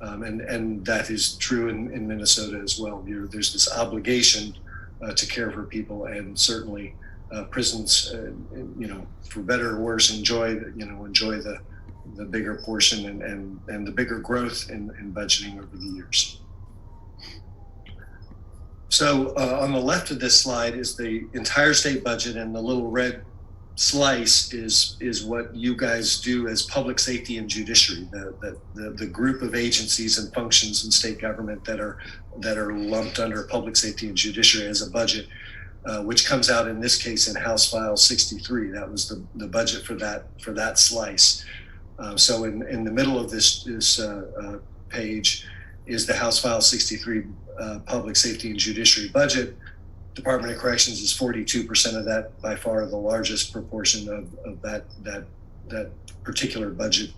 And that is true in Minnesota as well. There's this obligation to care for people, and certainly prisons, for better or worse, enjoy the bigger portion and the bigger growth in budgeting over the years. So on the left of this slide is the entire state budget, and the little red slice is what you guys do as public safety and judiciary, the group of agencies and functions in state government that are lumped under public safety and judiciary as a budget, which comes out in this case in House File 63. That was the budget for that slice. So in the middle of this page is the House File 63 public safety and judiciary budget. Department of Corrections is 42% of that, by far the largest proportion of that particular budget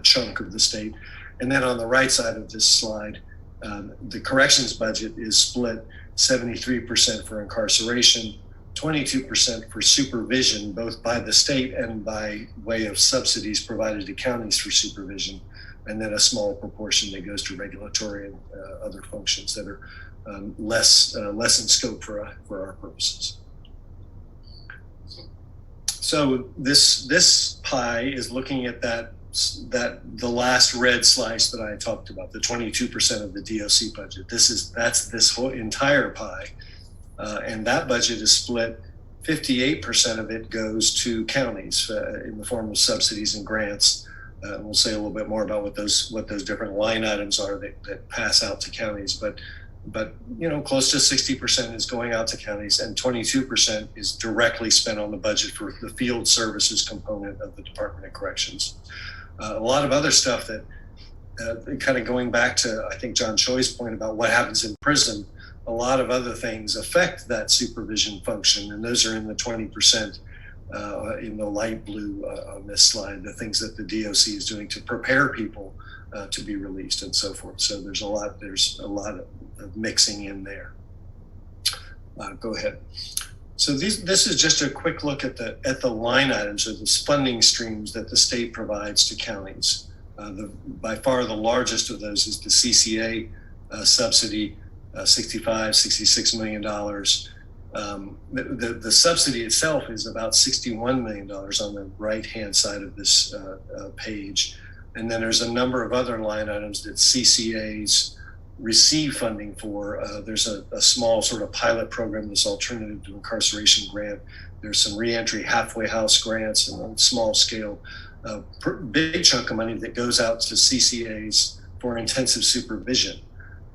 chunk of the state. And then on the right side of this slide, the corrections budget is split 73% for incarceration, 22% for supervision, both by the state and by way of subsidies provided to counties for supervision, and then a small proportion that goes to regulatory and other functions that are less in scope for our purposes. So this pie is looking at the last red slice that I talked about, the 22% of the DOC budget. That's this whole entire pie, and that budget is split. 58% of it goes to counties in the form of subsidies and grants. We'll say a little bit more about what those different line items are that pass out to counties, but close to 60% is going out to counties, and 22% is directly spent on the budget for the field services component of the Department of Corrections. A lot of other stuff that kind of going back to, I think, John Choi's point about what happens in prison, a lot of other things affect that supervision function, and those are in the 20% in the light blue on this slide, the things that the DOC is doing to prepare people to be released and so forth. So there's a lot of mixing in there. Go ahead. So this is just a quick look at the line items, or the funding streams that the state provides to counties. By far the largest of those is the CCA subsidy, $66 million. The subsidy itself is about $61 million on the right-hand side of this page. And then there's a number of other line items that CCAs receive funding for. There's a small sort of pilot program, this alternative to incarceration grant. There's some reentry halfway house grants and a small scale, big chunk of money that goes out to CCAs for intensive supervision.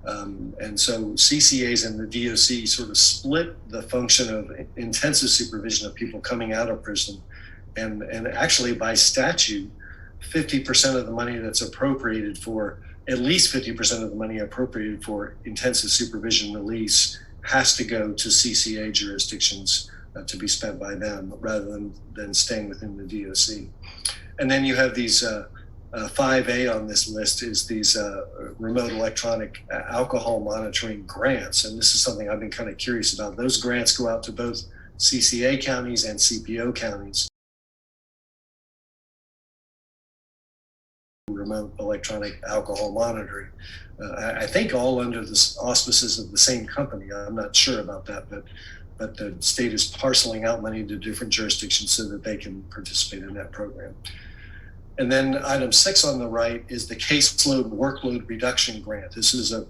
And so CCAs and the DOC sort of split the function of intensive supervision of people coming out of prison. And actually by statute, 50% of the money that's appropriated for, at least 50% of the money appropriated for intensive supervision release has to go to CCA jurisdictions to be spent by them rather than staying within the DOC. And then you have these 5A on this list is these remote electronic alcohol monitoring grants. And this is something I've been kind of curious about. Those grants go out to both CCA counties and CPO counties. Remote electronic alcohol monitoring. I think all under the auspices of the same company. I'm not sure about that, but the state is parceling out money to different jurisdictions so that they can participate in that program. And then item 6 on the right is the caseload workload reduction grant. This is a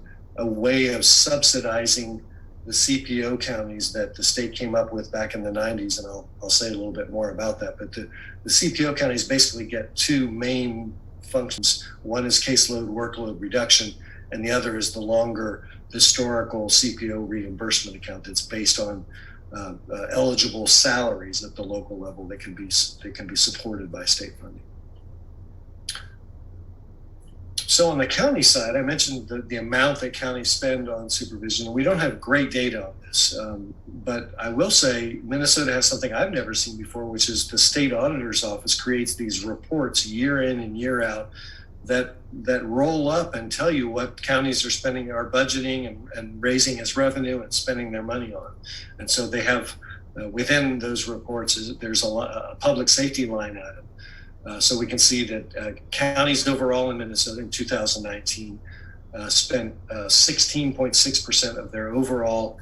way of subsidizing the CPO counties that the state came up with back in the 90s, and I'll say a little bit more about that. But the CPO counties basically get two main functions. One is caseload workload reduction, and the other is the longer historical CPO reimbursement account that's based on eligible salaries at the local level that can be supported by state funding. So on the county side, I mentioned the amount that counties spend on supervision. We don't have great data on this, but I will say Minnesota has something I've never seen before, which is the state auditor's office creates these reports year in and year out that roll up and tell you what counties are spending, are budgeting and raising as revenue and spending their money on. And so they have, within those reports, there's a public safety line item. So we can see that counties overall in Minnesota in 2019 spent 16.6% of their overall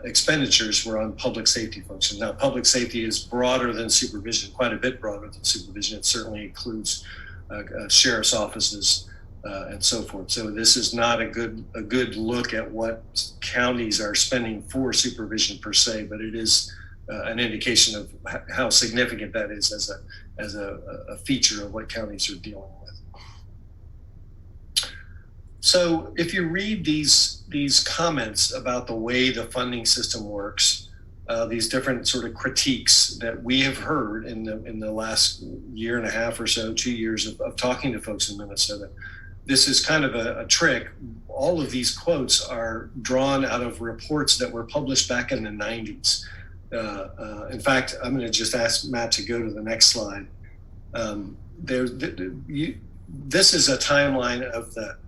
expenditures were on public safety functions. Now, public safety is broader than supervision, quite a bit broader than supervision. It certainly includes sheriff's offices and so forth. So this is not a good look at what counties are spending for supervision per se, but it is an indication of how significant that is as a feature of what counties are dealing with. So if you read these comments about the way the funding system works, these different sort of critiques that we have heard in the last year and a half or so, 2 years of talking to folks in Minnesota, this is kind of a trick. All of these quotes are drawn out of reports that were published back in the 90s. In fact, I'm going to just ask Matt to go to the next slide. This is a timeline of the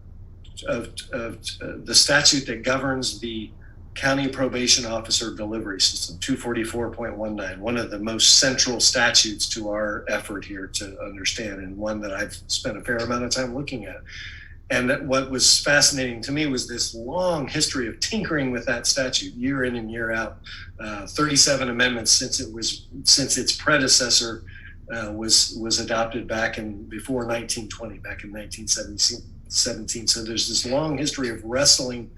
statute that governs the county probation officer delivery system, 244.19, one of the most central statutes to our effort here to understand, and one that I've spent a fair amount of time looking at. And what was fascinating to me was this long history of tinkering with that statute year in and year out. 37 amendments since its predecessor was adopted before 1920, back in 1917. So there's this long history of wrestling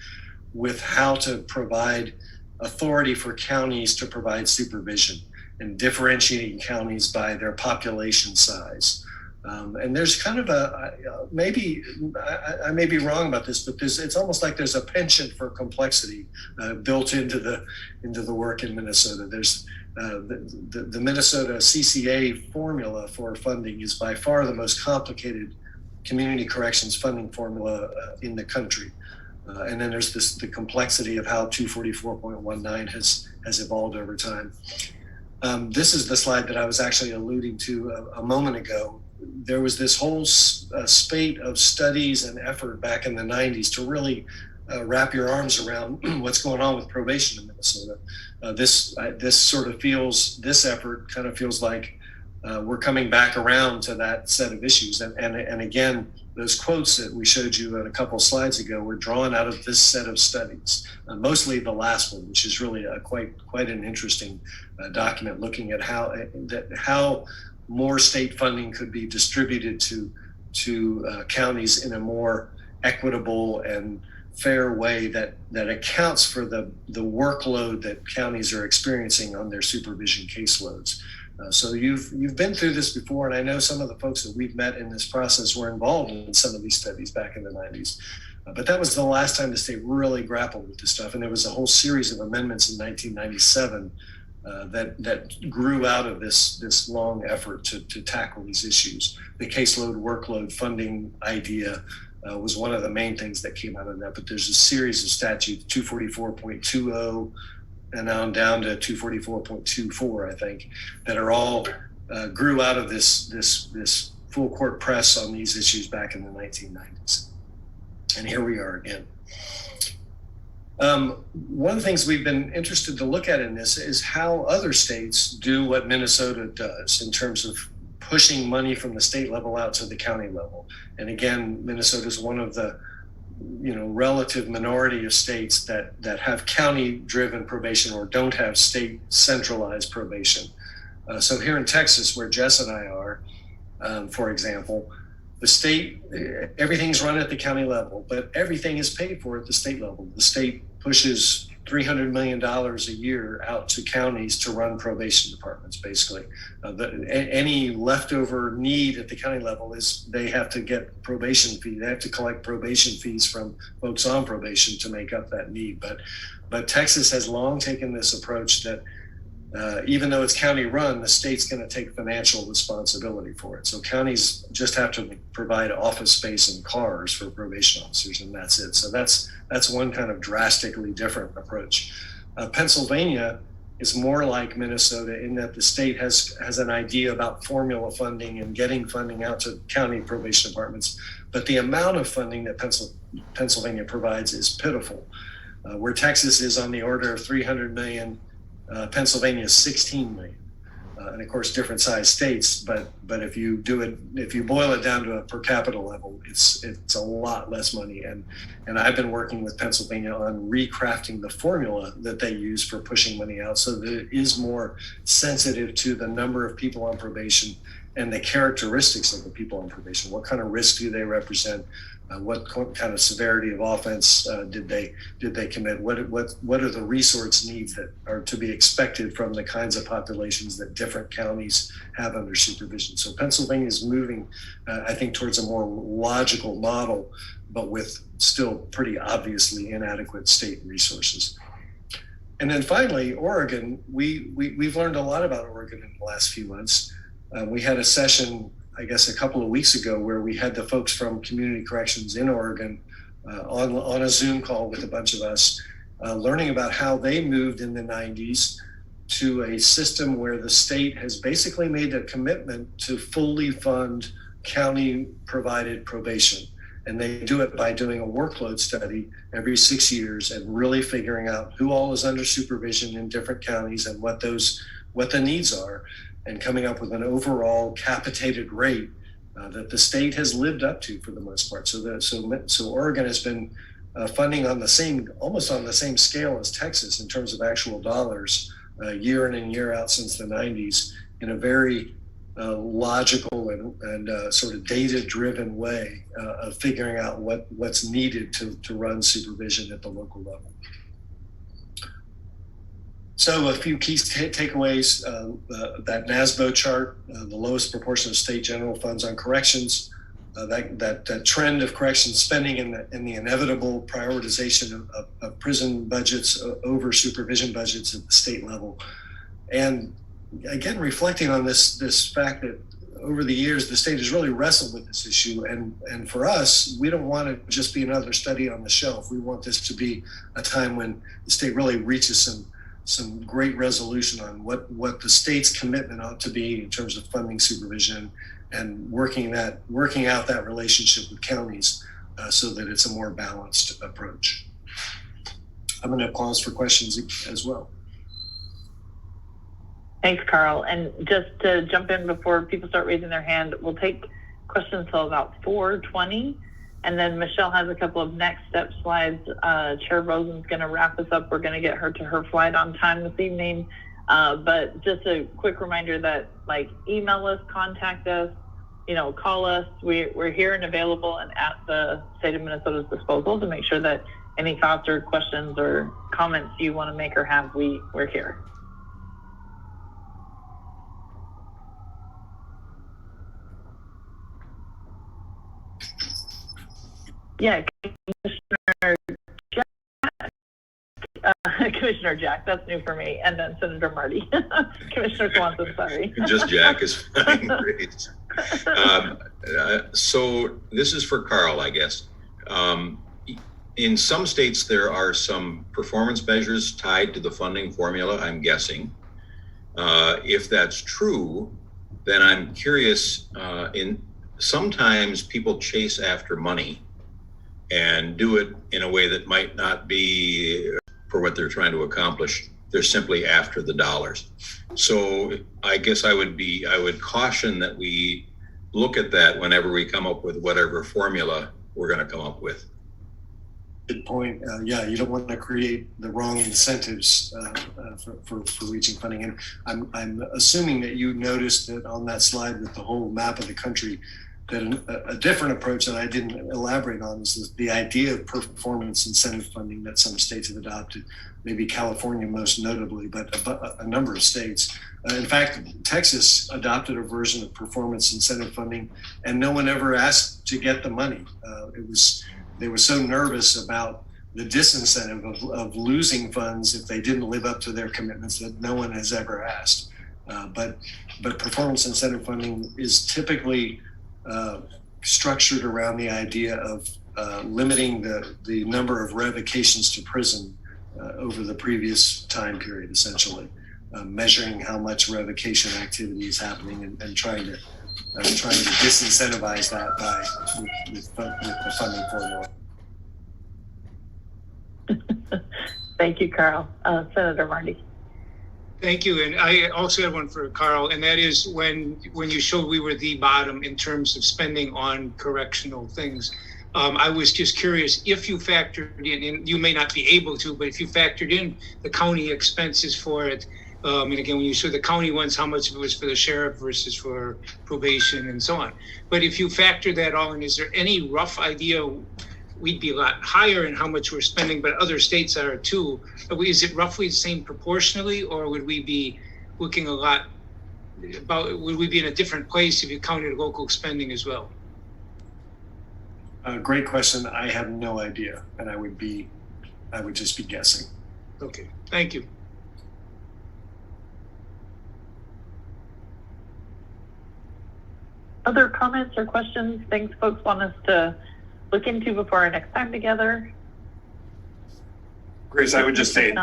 with how to provide authority for counties to provide supervision and differentiating counties by their population size. And there's kind of I may be wrong about this, but it's almost like there's a penchant for complexity built into the work in Minnesota. There's the Minnesota CCA formula for funding is by far the most complicated community corrections funding formula in the country. And then there's the complexity of how 244.19 has evolved over time. This is the slide that I was actually alluding to a moment ago. There was this whole spate of studies and effort back in the 90s to really wrap your arms around what's going on with probation in Minnesota. This effort kind of feels like we're coming back around to that set of issues. And again, those quotes that we showed you a couple slides ago were drawn out of this set of studies, mostly the last one, which is really quite an interesting document looking at how more state funding could be distributed to counties in a more equitable and fair way that accounts for the workload that counties are experiencing on their supervision caseloads. So you've been through this before, and I know some of the folks that we've met in this process were involved in some of these studies back in the 90s. But that was the last time the state really grappled with this stuff, and there was a whole series of amendments in 1997 that grew out of this long effort to tackle these issues. The caseload workload funding idea was one of the main things that came out of that. But there's a series of statutes, 244.20, and now I'm down to 244.24, I think, that are all grew out of this full court press on these issues back in the 1990s. And here we are again. One of the things we've been interested to look at in this is how other states do what Minnesota does in terms of pushing money from the state level out to the county level. And again, Minnesota is one of the relative minority of states that have county-driven probation or don't have state centralized probation. So here in Texas, where Jess and I are, for example, the state, everything's run at the county level, but everything is paid for at the state level. The state pushes $300 million a year out to counties to run probation departments, basically. Any leftover need at the county level is they have to get probation fee. They have to collect probation fees from folks on probation to make up that need. But Texas has long taken this approach that even though it's county run, the state's going to take financial responsibility for it. So counties just have to provide office space and cars for probation officers, and that's it. So that's one kind of drastically different approach. Pennsylvania is more like Minnesota in that the state has an idea about formula funding and getting funding out to county probation departments, but the amount of funding that Pennsylvania provides is pitiful. Where Texas is on the order of $300 million, Pennsylvania is 16 million, and of course different size states. But if you boil it down to a per capita level, it's a lot less money. And I've been working with Pennsylvania on recrafting the formula that they use for pushing money out, so that it is more sensitive to the number of people on probation and the characteristics of the people on probation. What kind of risk do they represent? What kind of severity of offense did they commit? What are the resource needs that are to be expected from the kinds of populations that different counties have under supervision? So Pennsylvania is moving, I think, towards a more logical model, but with still pretty obviously inadequate state resources. And then finally, Oregon. We've learned a lot about Oregon in the last few months. We had a session, I guess, a couple of weeks ago where we had the folks from Community Corrections in Oregon on a Zoom call with a bunch of us, learning about how they moved in the 90s to a system where the state has basically made a commitment to fully fund county-provided probation. And they do it by doing a workload study every 6 years and really figuring out who all is under supervision in different counties and what the needs are, and coming up with an overall capitated rate that the state has lived up to for the most part. So Oregon has been funding almost on the same scale as Texas in terms of actual dollars, year in and year out since the 90s, in a very logical and sort of data-driven way of figuring out what's needed to run supervision at the local level. So a few key takeaways, that NASBO chart, the lowest proportion of state general funds on corrections, that trend of correction spending and the inevitable prioritization of prison budgets over supervision budgets at the state level. And again, reflecting on this fact that over the years, the state has really wrestled with this issue. And for us, we don't want it to just be another study on the shelf. We want this to be a time when the state really reaches some great resolution on what the state's commitment ought to be in terms of funding supervision and working out that relationship with counties so that it's a more balanced approach. I'm going to pause for questions as well. Thanks, Carl. And just to jump in before people start raising their hand, we'll take questions till about 4:20. And then Michelle has a couple of next step slides. Chair Rosen's going to wrap us up. We're going to get her to her flight on time this evening. But just a quick reminder that email us, contact us, call us. We're here and available and at the state of Minnesota's disposal to make sure that any thoughts or questions or comments you want to make or have, we're here. Yeah, Commissioner Jack. Commissioner Jack, that's new for me. And then Senator Marty. Commissioner Swanson, sorry. Just Jack is fine. Great. So this is for Carl, I guess. In some states, there are some performance measures tied to the funding formula, I'm guessing. If that's true, then I'm curious, sometimes people chase after money and do it in a way that might not be for what they're trying to accomplish. They're simply after the dollars. So I guess I would caution that we look at that whenever we come up with whatever formula we're going to come up with. Good point. You don't want to create the wrong incentives for reaching funding. And I'm assuming that you noticed that on that slide with the whole map of the country, that a different approach that I didn't elaborate on is the idea of performance incentive funding that some states have adopted, maybe California most notably, but a number of states. In fact, Texas adopted a version of performance incentive funding, and no one ever asked to get the money. They were so nervous about the disincentive of losing funds if they didn't live up to their commitments that no one has ever asked. But performance incentive funding is typically structured around the idea of limiting the number of revocations to prison over the previous time period, essentially, measuring how much revocation activity is happening and trying to disincentivize that with the funding formula. Thank you, Carl. Senator Marty. Thank you. And I also have one for Carl, and that is when you showed we were the bottom in terms of spending on correctional things. I was just curious if you factored in, and you may not be able to, but if you factored in the county expenses for it, and again, when you showed the county ones, how much of it was for the sheriff versus for probation and so on. But if you factor that all in, is there any rough idea? We'd be a lot higher in how much we're spending, but other states are too. Is it roughly the same proportionally, or would we be looking would we be in a different place if you counted local spending as well? Great question. I have no idea, and I would just be guessing. Okay, thank you. Other comments or questions, things folks want us to look into before our next time together? Grace, I would just say,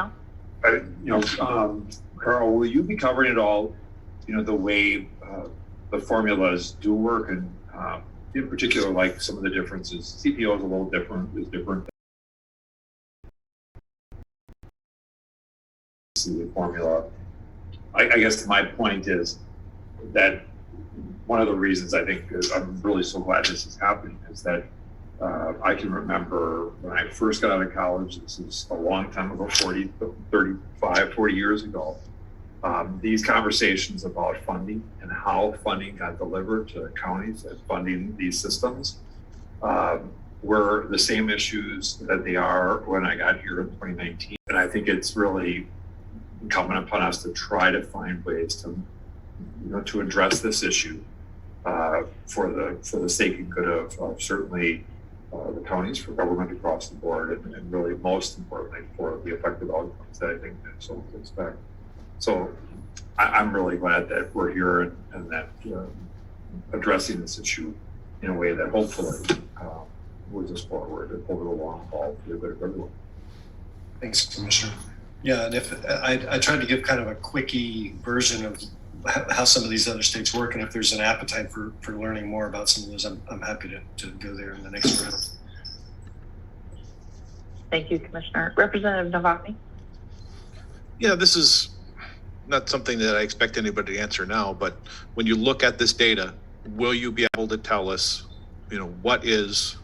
Carl, will you be covering it all, the way the formulas do work, and in particular, like some of the differences? CPO is a little different, the formula. I guess my point is that one of the reasons I think I'm really so glad this is happening is that I can remember when I first got out of college, this is a long time ago, 40 years ago, these conversations about funding and how funding got delivered to counties and funding these systems were the same issues that they are when I got here in 2019. And I think it's really incumbent upon us to try to find ways to address this issue for the sake and good of certainly the counties, for government across the board, and really most importantly for the effective outcomes that I think that so expect. So I'm really glad that we're here and that addressing this issue in a way that hopefully moves us forward over the long haul for the good of everyone. Thanks, Commissioner. Yeah, and if I tried to give kind of a quickie version of how some of these other states work, and if there's an appetite for learning more about some of those, I'm happy to go there in the next round. Thank you, Commissioner. Representative Novotny. Yeah, this is not something that I expect anybody to answer now, but when you look at this data, will you be able to tell us, what is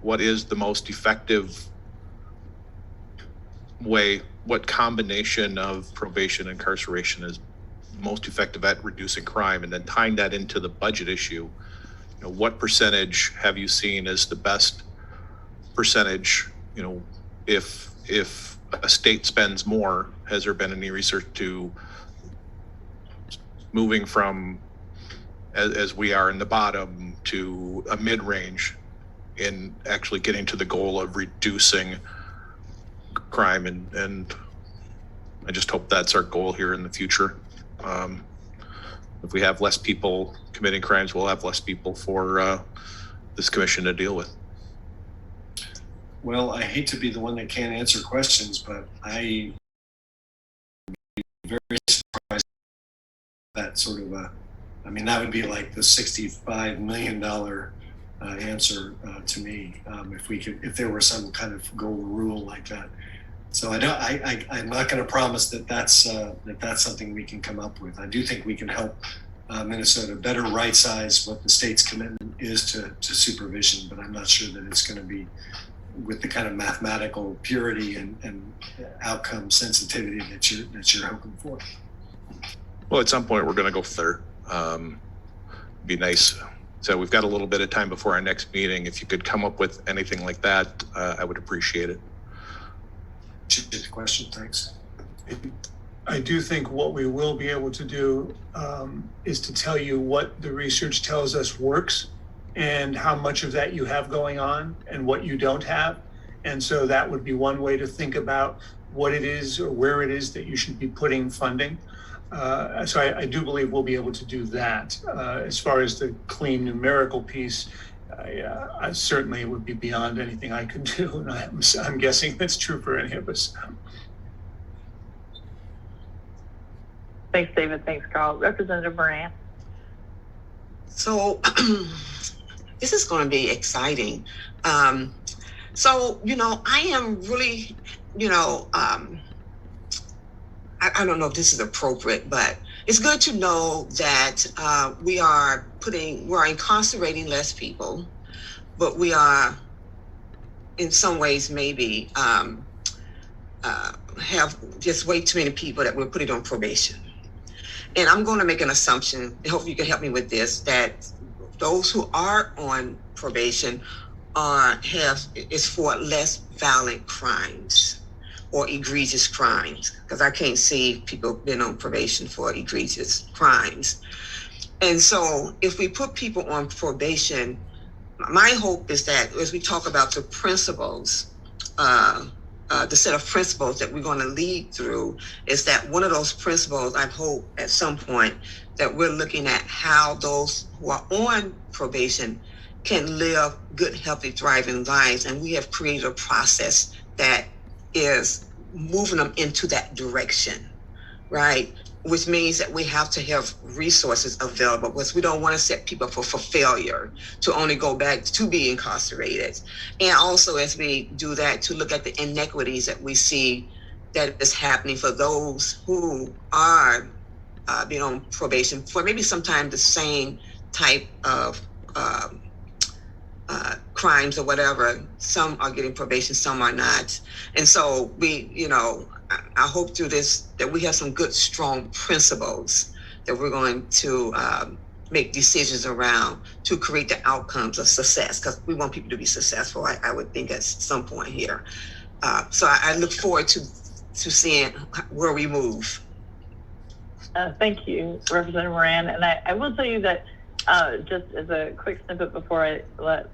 the most effective way, what combination of probation and incarceration is most effective at reducing crime, and then tying that into the budget issue? What percentage have you seen as the best percentage? If a state spends more, has there been any research to moving from as we are in the bottom to a mid-range in actually getting to the goal of reducing crime? And I just hope that's our goal here in the future. If we have less people committing crimes, we'll have less people for this commission to deal with. Well, I hate to be the one that can't answer questions, but I be very surprised that sort of that would be like the $65 million answer to me, if there were some kind of golden rule like that. So I'm not going to promise that that's something we can come up with. I do think we can help Minnesota better right size what the state's commitment is to supervision, but I'm not sure that it's going to be with the kind of mathematical purity and outcome sensitivity that you're hoping for. Well, at some point we're going to go further. Be nice. So we've got a little bit of time before our next meeting. If you could come up with anything like that, I would appreciate it. Good question. Thanks. I do think what we will be able to do is to tell you what the research tells us works and how much of that you have going on and what you don't have. And so that would be one way to think about what it is or where it is that you should be putting funding. So I do believe we'll be able to do that. As far as the clean numerical piece, I certainly would be beyond anything I could do. And I'm guessing that's true for any of us. Thanks, David. Thanks, Carl. Representative Moran. So this is going to be exciting. So, I am really, I don't know if this is appropriate, but it's good to know that we are incarcerating less people, but we are in some ways maybe have just way too many people that we're putting on probation. And I'm going to make an assumption, I hope you can help me with this, that those who are on probation is for less violent crimes or egregious crimes, because I can't see people being on probation for egregious crimes. And so if we put people on probation, my hope is that as we talk about the principles, the set of principles that we're going to lead through, is that one of those principles, I hope at some point that we're looking at how those who are on probation can live good, healthy, thriving lives. And we have created a process that is moving them into that direction, right? Which means that we have to have resources available, because we don't want to set people for failure to only go back to be incarcerated. And also, as we do that, to look at the inequities that we see that is happening for those who are being on probation for maybe sometimes the same type of crimes or whatever. Some are getting probation, some are not. And so I hope through this that we have some good, strong principles that we're going to make decisions around to create the outcomes of success, because we want people to be successful, I would think, at some point here. So I look forward to seeing where we move. Thank you, Representative Moran. And I will tell you that just as a quick snippet before I let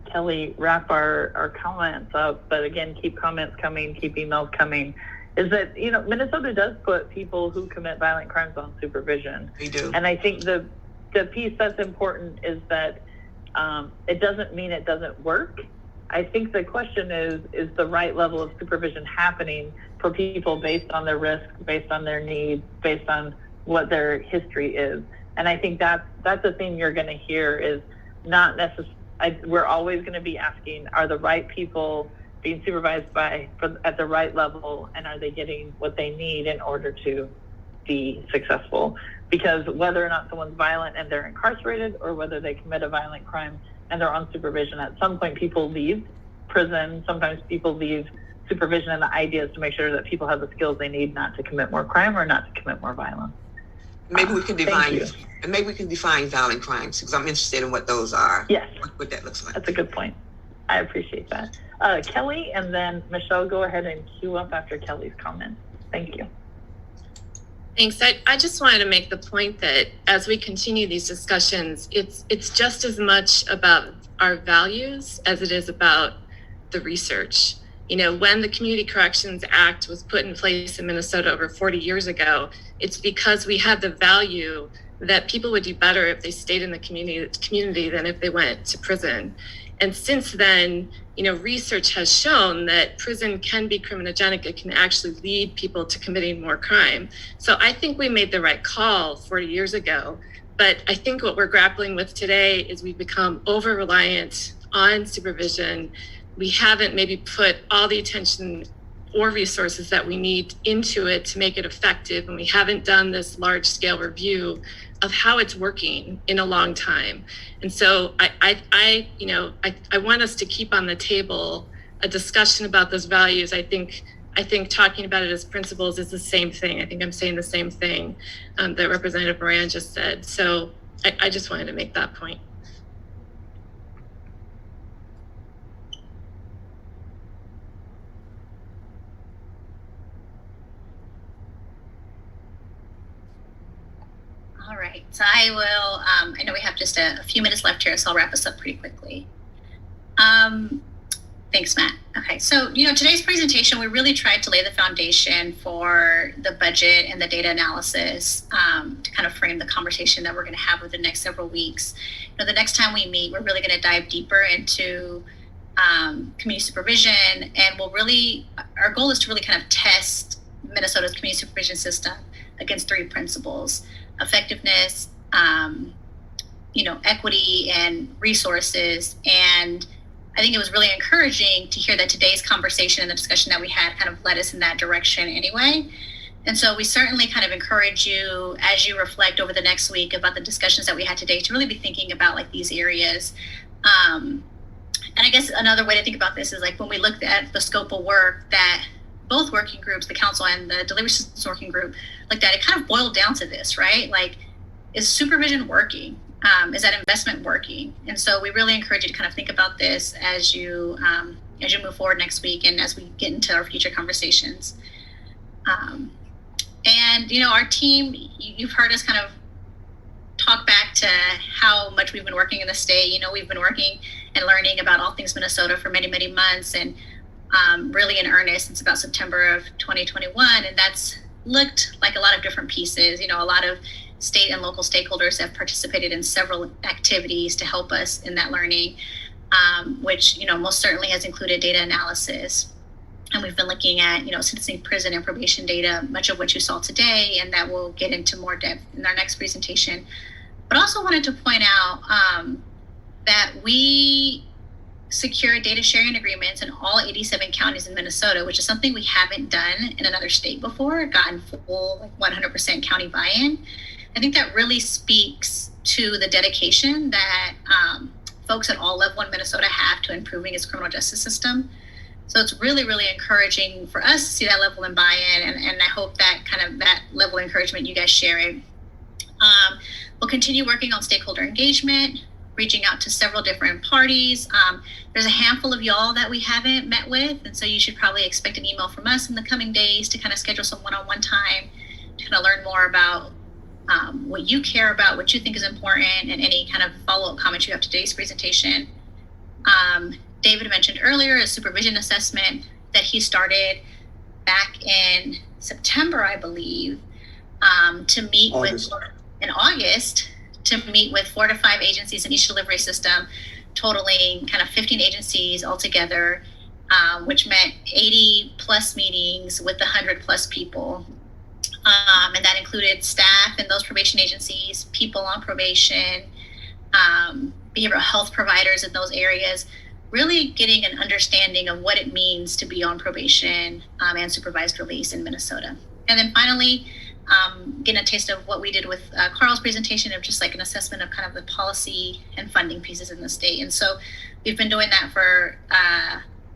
Kelly wrap our comments up, but again, keep comments coming, keep emails coming, is that, Minnesota does put people who commit violent crimes on supervision. We do. And I think the piece that's important is that it doesn't mean it doesn't work. I think the question is the right level of supervision happening for people based on their risk, based on their needs, based on what their history is. And I think that's the thing you're going to hear is not necessarily, we're always going to be asking, are the right people being supervised at the right level, and are they getting what they need in order to be successful, because whether or not someone's violent and they're incarcerated, or whether they commit a violent crime and they're on supervision, at some point people leave prison. Sometimes people leave supervision, and the idea is to make sure that people have the skills they need not to commit more crime or not to commit more violence. Maybe we can define violent crimes, because I'm interested in what those are. Yes. What that looks like. That's a good point. I appreciate that. Kelly, and then Michelle, go ahead and queue up after Kelly's comment. Thank you. Thanks. I just wanted to make the point that as we continue these discussions, it's just as much about our values as it is about the research. When the Community Corrections Act was put in place in Minnesota over 40 years ago, it's because we had the value that people would do better if they stayed in the community than if they went to prison. And since then, research has shown that prison can be criminogenic. It can actually lead people to committing more crime. So I think we made the right call 40 years ago. But I think what we're grappling with today is we've become over-reliant on supervision. We haven't maybe put all the attention or resources that we need into it to make it effective. And we haven't done this large-scale review of how it's working in a long time. And so I want us to keep on the table a discussion about those values. I think talking about it as principles is the same thing. I think I'm saying the same thing that Representative Moran just said. So I just wanted to make that point. All right, so I will, I know we have just a few minutes left here, so I'll wrap us up pretty quickly. Thanks, Matt. Okay, so, today's presentation, we really tried to lay the foundation for the budget and the data analysis to kind of frame the conversation that we're going to have over the next several weeks. The next time we meet, we're really going to dive deeper into community supervision, and our goal is to really kind of test Minnesota's community supervision system against three principles: effectiveness, equity, and resources. And I think it was really encouraging to hear that today's conversation and the discussion that we had kind of led us in that direction anyway. And so we certainly kind of encourage you, as you reflect over the next week about the discussions that we had today, to really be thinking about these areas. And I guess another way to think about this is when we looked at the scope of work that both working groups, the council and the delivery systems working group, it kind of boiled down to this, right? Is supervision working? Is that investment working? And so we really encourage you to kind of think about this as you move forward next week and as we get into our future conversations. And our team, you've heard us kind of talk back to how much we've been working in the state. We've been working and learning about all things Minnesota for many, many months, and really in earnest since about September of 2021. And that's looked like a lot of different pieces. A lot of state and local stakeholders have participated in several activities to help us in that learning, which, most certainly has included data analysis. And we've been looking at, sentencing, prison, and probation data, much of which you saw today, and that we'll get into more depth in our next presentation. But also wanted to point out that we secured data sharing agreements in all 87 counties in Minnesota, which is something we haven't done in another state before, gotten full 100% county buy-in. I think that really speaks to the dedication that folks at all level in Minnesota have to improving its criminal justice system. So it's really, really encouraging for us to see that level of buy-in, and I hope that that level of encouragement you guys share it. We'll continue working on stakeholder engagement, reaching out to several different parties. There's a handful of y'all that we haven't met with, and so you should probably expect an email from us in the coming days to kind of schedule some one-on-one time to kind of learn more about what you care about, what you think is important, and any kind of follow-up comments you have to today's presentation. David mentioned earlier a supervision assessment that he started back in September, I believe, to meet in August, to meet with 4 to 5 agencies in each delivery system, totaling kind of 15 agencies altogether, which meant 80 plus meetings with 100 plus people. And that included staff in those probation agencies, people on probation, behavioral health providers in those areas, really getting an understanding of what it means to be on probation and supervised release in Minnesota. And then finally, getting a taste of what we did with Carl's presentation of just like an assessment of kind of the policy and funding pieces in the state. And so we've been doing that for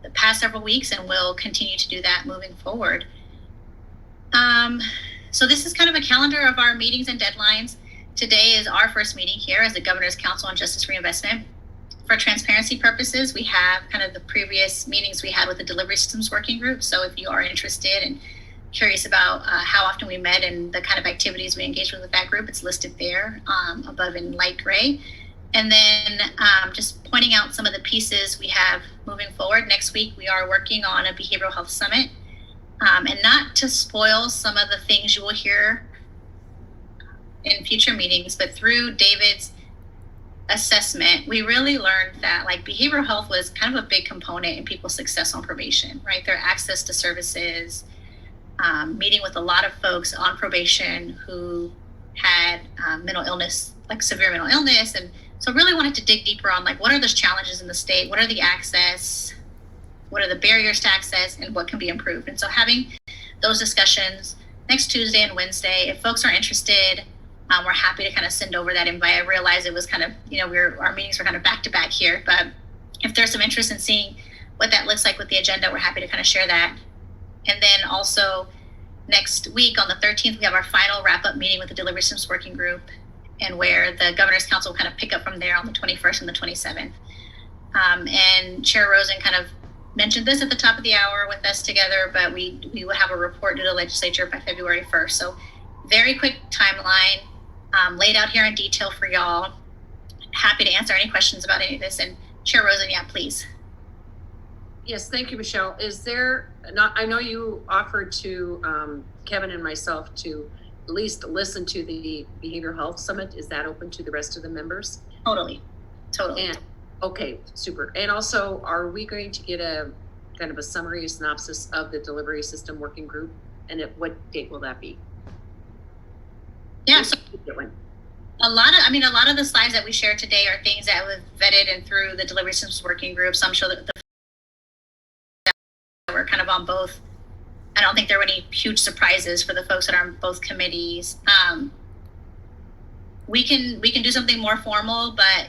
the past several weeks, and we'll continue to do that moving forward. So this is kind of a calendar of our meetings and deadlines. Today is our first meeting here as the Governor's Council on Justice Reinvestment. For transparency purposes, we have kind of the previous meetings we had with the Delivery Systems Working Group. So if you are interested and curious about how often we met and the kind of activities we engaged with that group, it's listed there above in light gray. And then just pointing out some of the pieces we have moving forward. Next week, we are working on a behavioral health summit. And not to spoil some of the things you will hear in future meetings, but through David's assessment, we really learned that like behavioral health was kind of a big component in people's success on probation, right? Their access to services, meeting with a lot of folks on probation who had mental illness, like severe mental illness. And so really wanted to dig deeper on like, what are those challenges in the state? What are the access? What are the barriers to access, and what can be improved? And so having those discussions next Tuesday and Wednesday, if folks are interested, we're happy to kind of send over that invite. I realize it was kind of, our meetings were kind of back to back here, but if there's some interest in seeing what that looks like with the agenda, we're happy to kind of share that. And then also next week on the 13th, we have our final wrap-up meeting with the Delivery Systems Working Group, and where the Governor's Council will kind of pick up from there on the 21st and the 27th. And Chair Rosen kind of mentioned this at the top of the hour with us together, but we would have a report to the legislature by February 1st. So very quick timeline laid out here in detail for y'all. Happy to answer any questions about any of this. And Chair Rosen, yeah, please. Yes, thank you, Michelle. Is there not, I know you offered to Kevin and myself to at least listen to the Behavioral Health Summit. Is that open to the rest of the members? Totally. And okay, super. And also, are we going to get a kind of a summary, synopsis of the Delivery System Working Group? And at what date will that be? Yeah, so a lot of the slides that we shared today are things that were vetted and through the Delivery Systems Working Group. So I'm sure that we're kind of on both. I don't think there were any huge surprises for the folks that are on both committees. We can do something more formal, but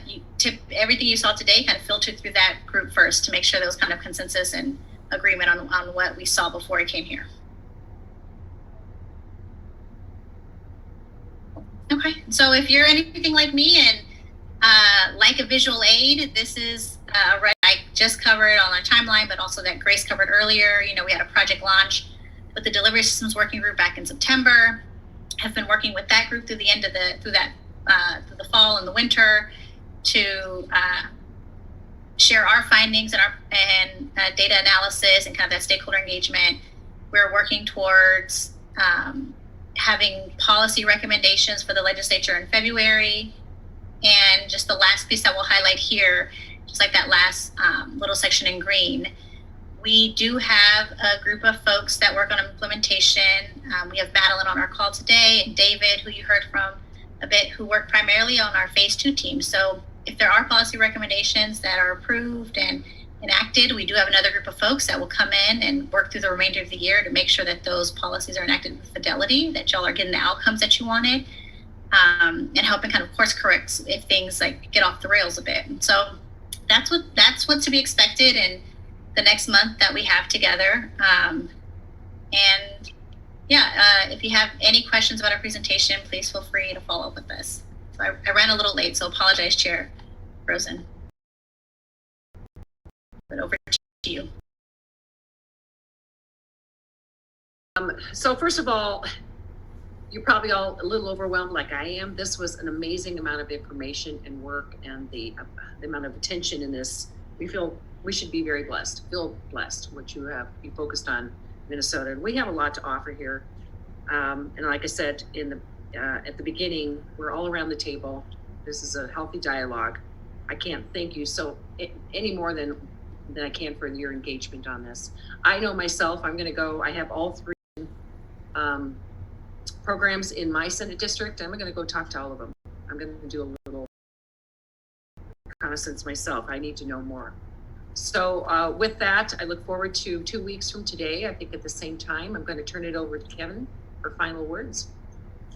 everything you saw today kind of filtered through that group first to make sure there was kind of consensus and agreement on what we saw before it came here. Okay, so if you're anything like me and like a visual aid, this is I just covered on our timeline, but also that Grace covered earlier. We had a project launch with the Delivery Systems Working Group back in September. Have been working with that group through the end of through the fall and the winter to share our findings and data analysis and kind of that stakeholder engagement. We're working towards having policy recommendations for the legislature in February. And just the last piece that we'll highlight here, just like that last little section in green, we do have a group of folks that work on implementation. We have Madeline on our call today, and David, who you heard from a bit, who work primarily on our phase 2 team. So if there are policy recommendations that are approved and enacted, we do have another group of folks that will come in and work through the remainder of the year to make sure that those policies are enacted with fidelity, that y'all are getting the outcomes that you wanted, and helping kind of course correct if things like get off the rails a bit. And so that's what's to be expected in the next month that we have together. If you have any questions about our presentation, please feel free to follow up with us. So I ran a little late, so apologize, Chair Rosen. But over to you. So first of all, you're probably all a little overwhelmed like I am. This was an amazing amount of information and work, and the amount of attention in this. We feel we should be very blessed. Feel blessed what you focused on Minnesota. And we have a lot to offer here. And like I said at the beginning, we're all around the table. This is a healthy dialogue. I can't thank you any more than I can for your engagement on this. I know myself, I'm going to go. I have all 3 programs in my Senate district. I'm going to go talk to all of them. I'm going to do a little reconnaissance myself. I need to know more. So with that, I look forward to 2 weeks from today. I think at the same time, I'm going to turn it over to Kevin for final words.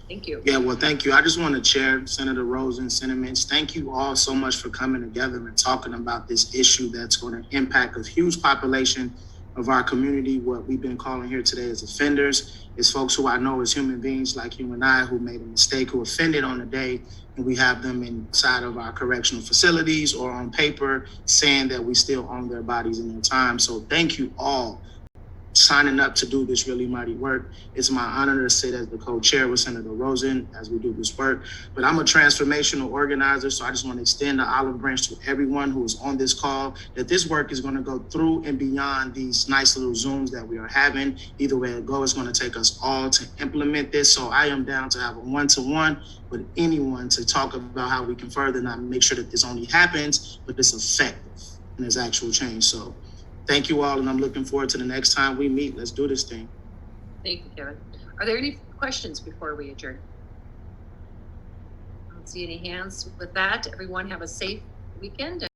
Thank you. Yeah, well, thank you. I just want to chair Senator Rosen sentiments. Thank you all so much for coming together and talking about this issue that's going to impact a huge population of our community. What we've been calling here today as offenders is folks who I know as human beings like you and I who made a mistake, who offended on the day, and we have them inside of our correctional facilities or on paper saying that we still own their bodies and their time. So thank you all signing up to do this really mighty work. It's my honor to sit as the co-chair with Senator Rosen as we do this work. But I'm a transformational organizer, so I just want to extend the olive branch to everyone who is on this call that this work is going to go through and beyond these nice little Zooms that we are having. Either way it goes, it's going to take us all to implement this. So I am down to have a one-to-one with anyone to talk about how we can further not make sure that this only happens, but it's effective and there's actual change. So thank you all, and I'm looking forward to the next time we meet. Let's do this thing. Thank you, Kevin. Are there any questions before we adjourn? I don't see any hands. With that, everyone have a safe weekend.